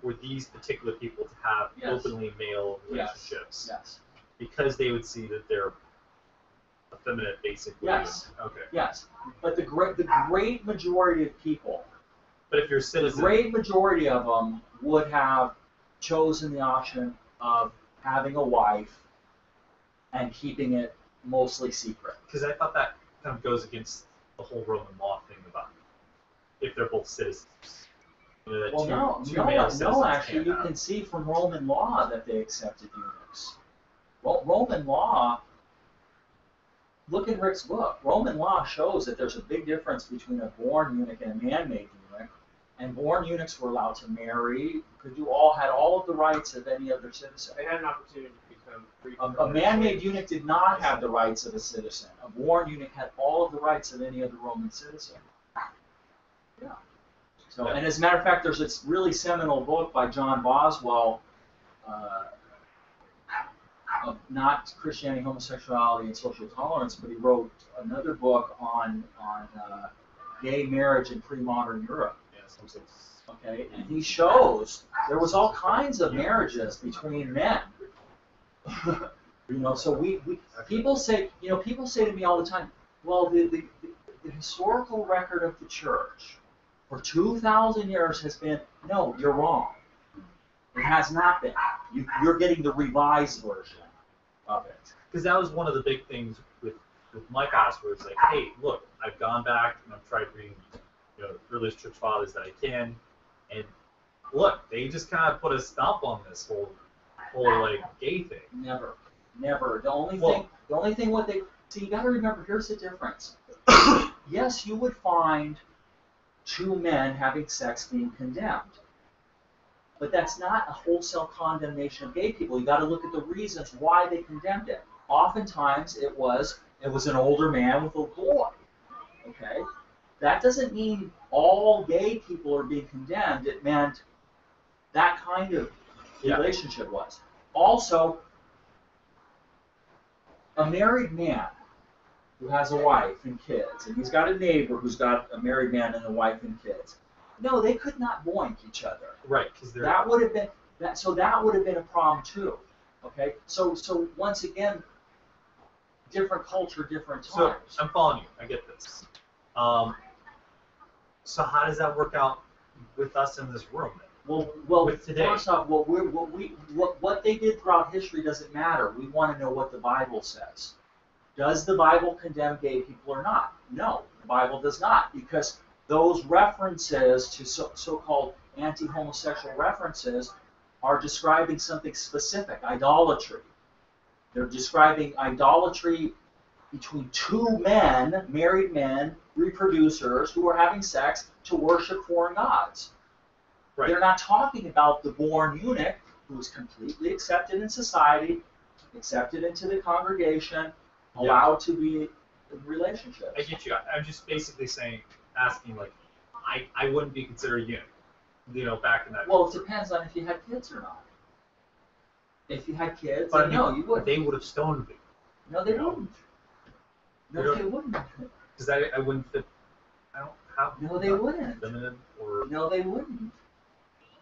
for these particular people to have openly male relationships? Yes. Because they would see that they're effeminate, basically. Yes. Okay. Yes. But the great majority of people. But if you're a citizen, the great majority of them would have chosen the option of having a wife and keeping it mostly secret. Because I thought that kind of goes against the whole Roman law thing about if they're both citizens. No, actually, you can see from Roman law that they accepted eunuchs. Well, Roman law, look in Rick's book. Roman law shows that there's a big difference between a born eunuch and a man-made eunuch. And born eunuchs were allowed to marry, had all of the rights of any other citizen. They had an opportunity to become free. A man-made eunuch did not have the rights of a citizen. A born eunuch had all of the rights of any other Roman citizen. Yeah. So, and as a matter of fact, there's this really seminal book by John Boswell, of not Christianity, homosexuality, and social tolerance, but he wrote another book on gay marriage in pre-modern Europe. Okay, and he shows there was all kinds of marriages between men. So people say to me all the time, well, the historical record of the church for 2,000 years has been, no, you're wrong. It has not been. You're getting the revised version. of it. Because that was one of the big things with my past, where it's like, hey, look, I've gone back and I've tried reading, the earliest church fathers that I can, and look, they just kind of put a stop on this whole like gay thing. Never. The only thing what they see, you got to remember. Here's the difference. Yes, you would find two men having sex being condemned, but that's not a wholesale condemnation of gay people. You got to look at the reasons why they condemned it. Oftentimes, it was an older man with a boy. Okay, that doesn't mean all gay people are being condemned. It meant that kind of relationship was. Also, a married man who has a wife and kids, and he's got a neighbor who's got a married man and a wife and kids. No, they could not boink each other. Right, because that would have been that. So that would have been a problem too. Okay, so once again, different culture, different times. So I'm following you. I get this. So how does that work out with us in this room? Well, with today? First off, what they did throughout history doesn't matter. We want to know what the Bible says. Does the Bible condemn gay people or not? No, the Bible does not, because those references to so-called anti-homosexual references are describing something specific, idolatry. They're describing idolatry between two men, married men, reproducers, who are having sex to worship foreign gods. Right. They're not talking about the born eunuch who is completely accepted in society, accepted into the congregation, allowed to be in relationships. I get you. I'm just basically asking, like, I wouldn't be considered eunuch, back in that. Well, it depends on if you had kids or not. If you had kids, but no, you wouldn't. They would have stoned me. No, they wouldn't. No, they wouldn't. Because I wouldn't fit. I don't have. No, they wouldn't. Feminine or. No, they wouldn't.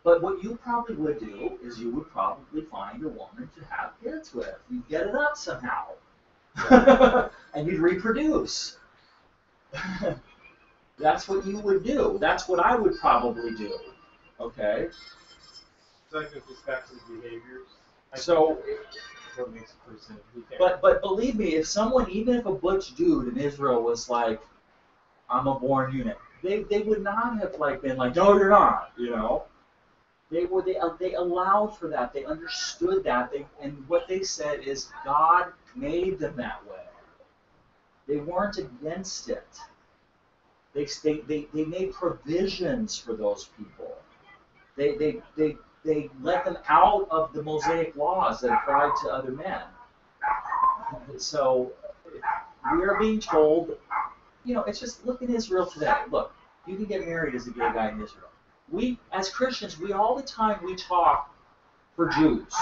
But what you probably would do is you would probably find a woman to have kids with. You'd get it up somehow. And you'd reproduce. That's what you would do. That's what I would probably do. Okay? So I think it's back to the behaviors. So, what makes a person but believe me, even if a butch dude in Israel was like, I'm a born eunuch, they would not have been like, no, you're not, They allowed for that. They understood that. And what they said is God made them that way. They weren't against it. They made provisions for those people. They let them out of the Mosaic laws that applied to other men. So we are being told, it's just, look in Israel today. Look, you can get married as a gay guy in Israel. We, as Christians, all the time talk for Jews.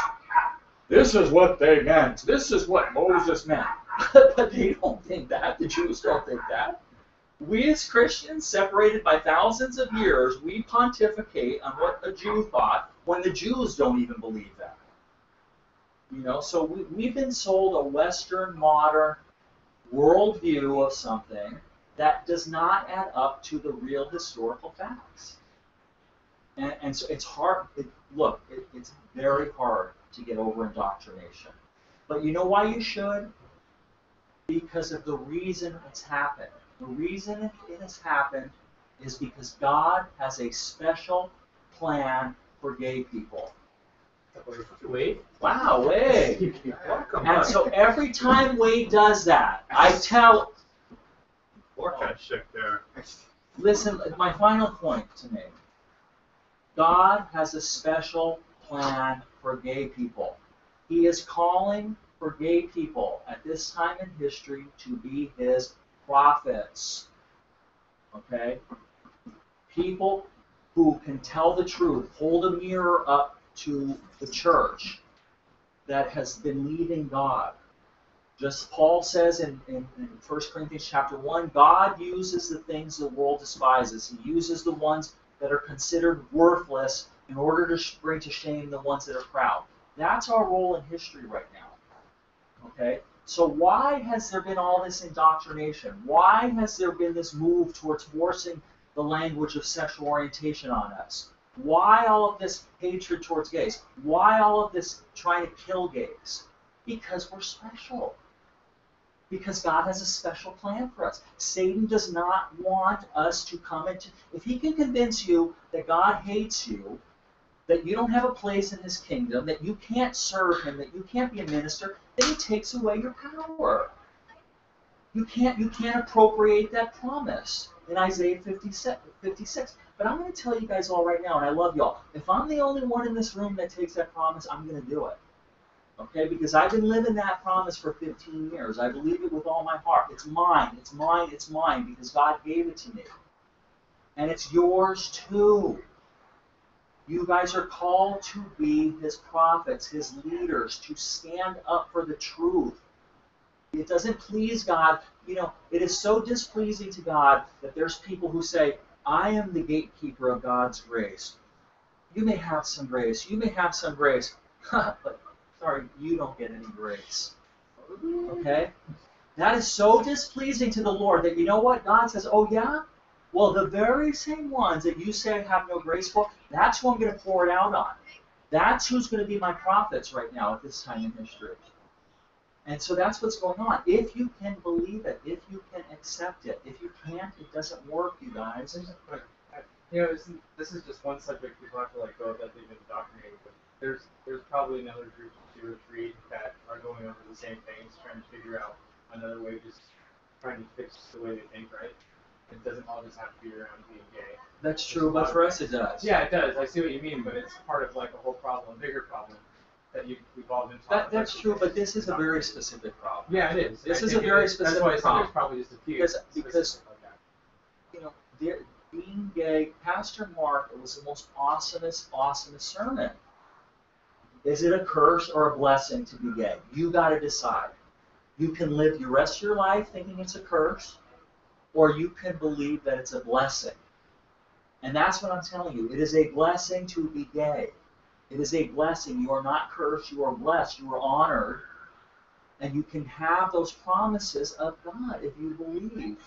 This is what they meant. This is what Moses meant. But they don't think that. The Jews don't think that. We as Christians, separated by thousands of years, we pontificate on what a Jew thought when the Jews don't even believe that. So we've been sold a Western, modern worldview of something that does not add up to the real historical facts. And so it's hard. It's very hard to get over indoctrination. But you know why you should? Because of the reason it's happened. The reason it has happened is because God has a special plan for gay people. Wade? Wow, Wade. Welcome. And so every time Wade does that, I tell... Forecast check there. Listen, my final point to make. God has a special plan for gay people. He is calling for gay people at this time in history to be his prophets. Okay? People who can tell the truth, hold a mirror up to the church that has been leaving God. Just Paul says in 1 Corinthians chapter 1, God uses the things the world despises. He uses the ones that are considered worthless in order to bring to shame the ones that are proud. That's our role in history right now. Okay? So why has there been all this indoctrination? Why has there been this move towards forcing the language of sexual orientation on us? Why all of this hatred towards gays? Why all of this trying to kill gays? Because we're special. Because God has a special plan for us. Satan does not want us to come into... If he can convince you that God hates you, that you don't have a place in his kingdom, that you can't serve him, that you can't be a minister, then he takes away your power. You can't appropriate that promise in Isaiah 56. But I'm going to tell you guys all right now, and I love y'all, if I'm the only one in this room that takes that promise, I'm going to do it. Okay? Because I've been living that promise for 15 years. I believe it with all my heart. It's mine. It's mine. It's mine because God gave it to me. And it's yours too. You guys are called to be his prophets, his leaders, to stand up for the truth. It doesn't please God. You know, it is so displeasing to God that there's people who say, I am the gatekeeper of God's grace. You may have some grace. You may have some grace. But, sorry, you don't get any grace. Okay? That is so displeasing to the Lord that, you know what? God says, oh yeah? Well, the very same ones that you say have no grace for, that's who I'm going to pour it out on. That's who's going to be my prophets right now at this time in history. And so that's what's going on. If you can believe it, if you can accept it, if you can't, it doesn't work, you guys. You know, this is just one subject people have to let go of that they've been indoctrinated with. There's probably another group of 2 or 3 that are going over the same things, trying to figure out another way, just trying to fix the way they think, right? It doesn't all just have to be around being gay. That's true, but for us it does. Yeah, it does. I see what you mean, but it's part of like a whole problem, a bigger problem that we've all been talking about. That's true, but this is a very specific problem. Yeah, it is. This is a very specific problem. That's why I said there's probably just a few. Because you know, being gay, Pastor Mark, it was the most awesomest sermon. Is it a curse or a blessing to be gay? You got to decide. You can live the rest of your life thinking it's a curse, or you can believe that it's a blessing. And that's what I'm telling you. It is a blessing to be gay. It is a blessing. You are not cursed. You are blessed. You are honored. And you can have those promises of God if you believe.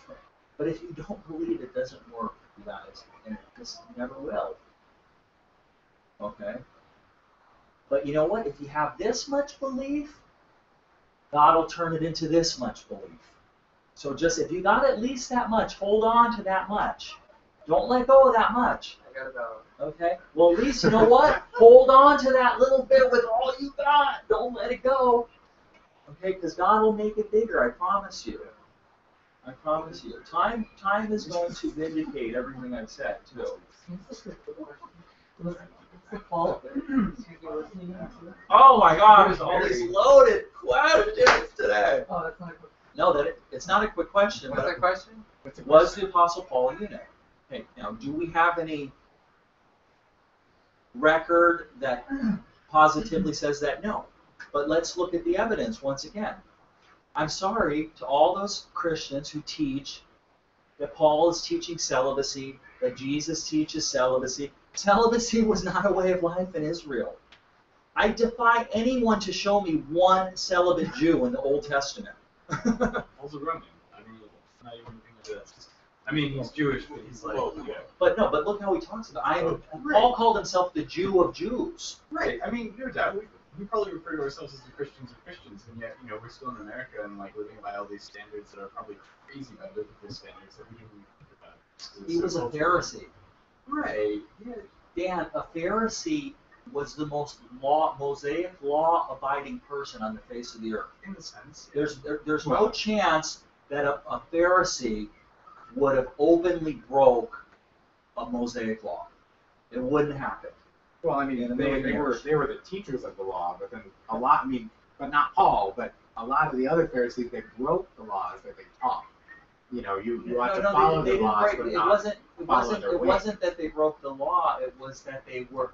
But if you don't believe, it doesn't work, you guys. And it just never will. Okay? But you know what? If you have this much belief, God will turn it into this much belief. So just if you got at least that much, hold on to that much. Don't let go of that much. I got about. Okay? Well, at least, you know what? Hold on to that little bit with all you got. Don't let it go. Okay? Because God will make it bigger, I promise you. I promise you. Time is going to vindicate everything I've said, too. Oh my gosh, all these loaded questions today. Oh, that's not a quick. No, it's not a quick question. What's the question? Was the Apostle Paul a eunuch? Okay, now do we have any record that positively says that? No. But let's look at the evidence once again. I'm sorry to all those Christians who teach that Paul is teaching celibacy, that Jesus teaches celibacy. Celibacy was not a way of life in Israel. I defy anyone to show me one celibate Jew in the Old Testament. Also Roman. I mean, not even thinking of this. I mean, he's Jewish, but he's like, yeah. But no, but look how he talks about it. Paul called himself the Jew of Jews. Right. I mean, no doubt. We probably refer to ourselves as the Christians of Christians, and yet, you know, we're still in America and like living by all these standards that are probably crazy by biblical standards that we don't even think about. He was a Pharisee. Right. Yeah. Dan, a Pharisee was the most Mosaic law-abiding person on the face of the earth. In a sense. There's no chance that a Pharisee would have openly broke a Mosaic law. It wouldn't happen. Well, I mean, they were the teachers of the law, but then a lot. I mean, but not Paul, but a lot of the other Pharisees, they broke the laws that they taught. You know, you ought to follow the laws, but not follow their way. It wasn't that they broke the law. It was that they were.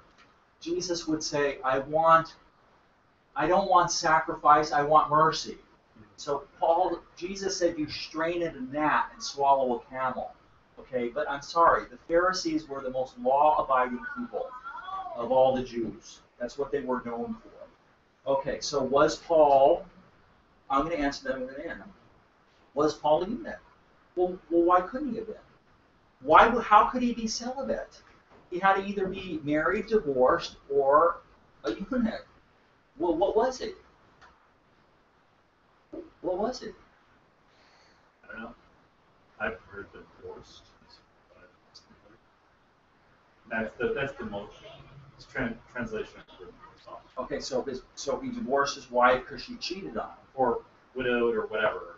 Jesus would say, I don't want sacrifice. I want mercy. So Jesus said, you strain at a gnat and swallow a camel. Okay, but I'm sorry, the Pharisees were the most law-abiding people of all the Jews. That's what they were known for. Okay, so was Paul, I'm going to answer that at the end. Was Paul a eunuch? Well, why couldn't he have been? How could he be celibate? He had to either be married, divorced, or a eunuch. Well, what was he? What was it? I don't know. I've heard divorced. That's the most translation of the song. Okay, so he divorced his wife because she cheated on him. Or widowed or whatever.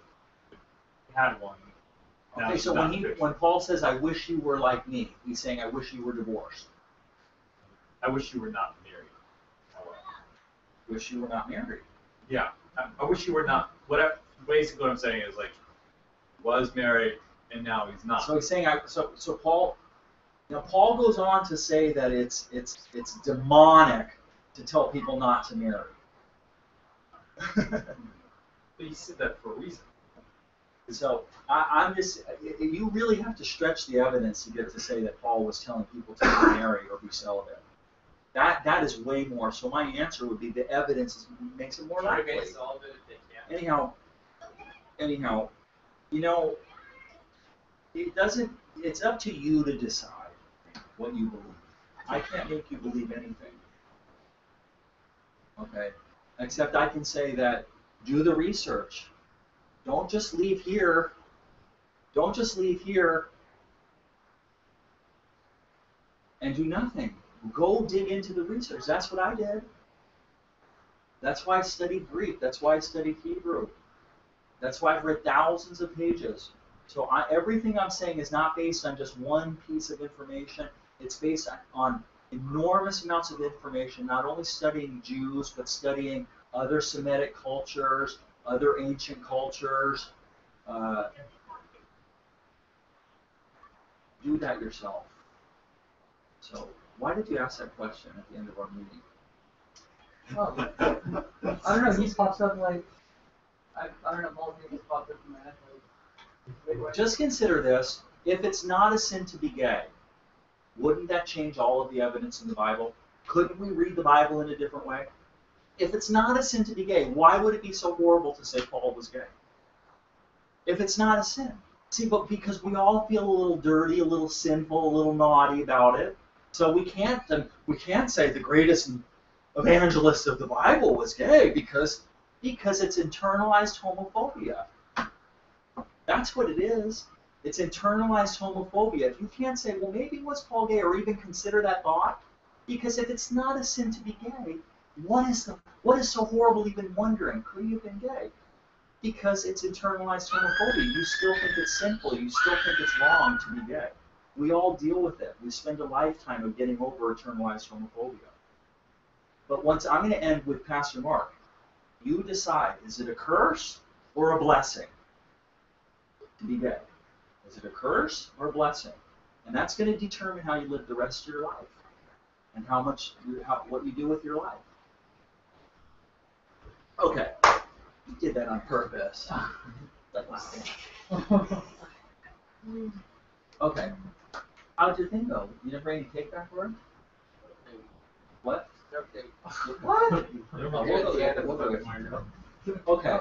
He had one. Now Okay, she's so not in the picture. when Paul says, "I wish you were like me," he's saying, "I wish you were divorced." I wish you were not married. Wish you were not married. Yeah, I wish you were not. Whatever. Basically, what I'm saying is like, was married and now he's not. So he's saying, so Paul. Now Paul goes on to say that it's demonic to tell people not to marry. But he said that for a reason. So I'm just, you really have to stretch the evidence to get to say that Paul was telling people to marry or be celibate. That is way more. So my answer would be the evidence makes it more likely. Anyhow, it doesn't. It's up to you to decide what you believe. I can't make you believe anything. Okay, except I can say that do the research. Don't just leave here. Don't just leave here and do nothing. Go dig into the research. That's what I did. That's why I studied Greek. That's why I studied Hebrew. That's why I've read thousands of pages. So everything I'm saying is not based on just one piece of information. It's based on enormous amounts of information, not only studying Jews, but studying other Semitic cultures, other ancient cultures. Do that yourself. So why did you ask that question at the end of our meeting? Oh, I don't know. He pops up like I don't know. Multiple things popped up in my head. Like, Just consider this: if it's not a sin to be gay, wouldn't that change all of the evidence in the Bible? Couldn't we read the Bible in a different way? If it's not a sin to be gay, why would it be so horrible to say Paul was gay? If it's not a sin. See, but because we all feel a little dirty, a little sinful, a little naughty about it, so we can't say the greatest evangelist of the Bible was gay because it's internalized homophobia. That's what it is. It's internalized homophobia. If you can't say, well, maybe was Paul gay, or even consider that thought, because if it's not a sin to be gay, what is so horrible even wondering? Could he have been gay? Because it's internalized homophobia. You still think it's sinful. You still think it's wrong to be gay. We all deal with it. We spend a lifetime of getting over internalized homophobia. But I'm going to end with Pastor Mark. You decide, is it a curse or a blessing to be gay? Is it a curse or a blessing? And that's going to determine how you live the rest of your life and what you do with your life. Okay. You did that on purpose. Okay. How'd your thing go? You didn't bring any cake back for him? What? What? Okay.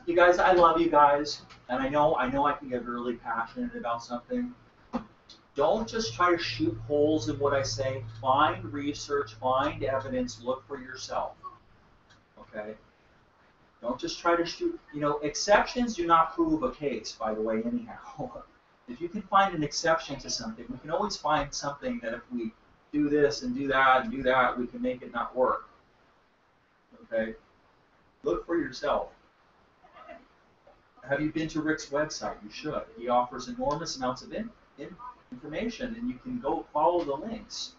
You guys, I love you guys, and I know I can get really passionate about something. Don't just try to shoot holes in what I say. Find research, find evidence, look for yourself. Okay? Don't just try to shoot. Exceptions do not prove a case, by the way, anyhow. If you can find an exception to something, we can always find something that if we do this and do that and do that, we can make it not work. Okay? Look for yourself. Have you been to Rick's website? You should. He offers enormous amounts of information, and you can go follow the links.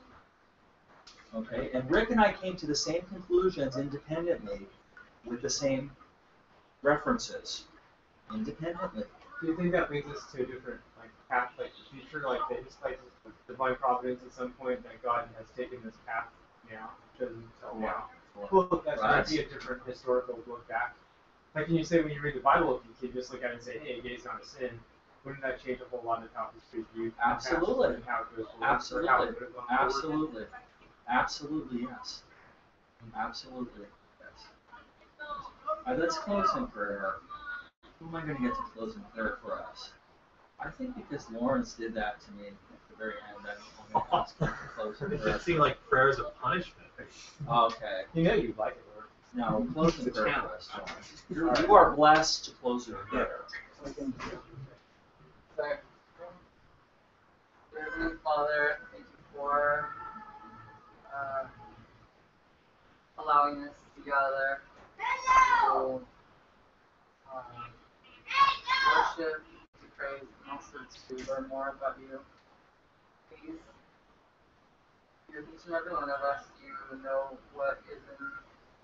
Okay? And Rick and I came to the same conclusions independently with the same references. Independently. Do you think that leads us to a different path, like the future, like the insights of divine providence at some point that God has taken this path now, chosen himself now? Well, that's going to be a different historical look back. Like, can you say when you read the Bible, if you can just look at it and say, hey, gay's not a sin, wouldn't that change a whole lot of how history is viewed? Absolutely. And how it goes forward, Absolutely. or how it would have gone forward? Absolutely. Absolutely, yes. Absolutely, yes. Let's close in prayer. Who am I going to get to close in prayer for us? I think because Lawrence did that to me at the very end, I'm going to ask him to close in It prayer. should seem like prayers of punishment. Okay. You know you like it, Lord. No, close the Perfect. prayer. You are blessed to close your prayer. So, dear Heavenly Father, thank you for allowing us to gather to worship, to praise, and also to learn more about you. Please, you're each and every one of us. You know what is in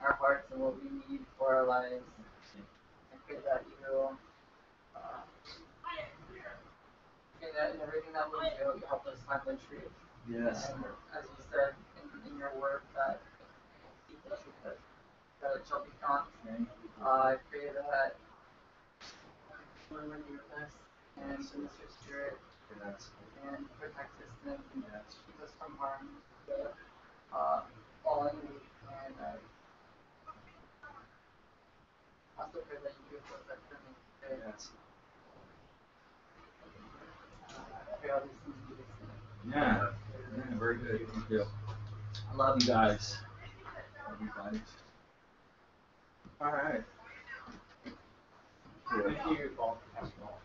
our hearts and what we need for our lives. I pray that you, in everything that we do, you help us find the truth. Yes. And as you said in your word, that seek the truth, that it shall be found. I pray that Lord will be with us and send us your spirit and protect us and keep us from harm, all enemy. And also pray that you give us that coming today. I pray all these things in Jesus' name. Yeah. Very good. Thank you. I love you guys. Love you guys. All right. Thank you all for passing along.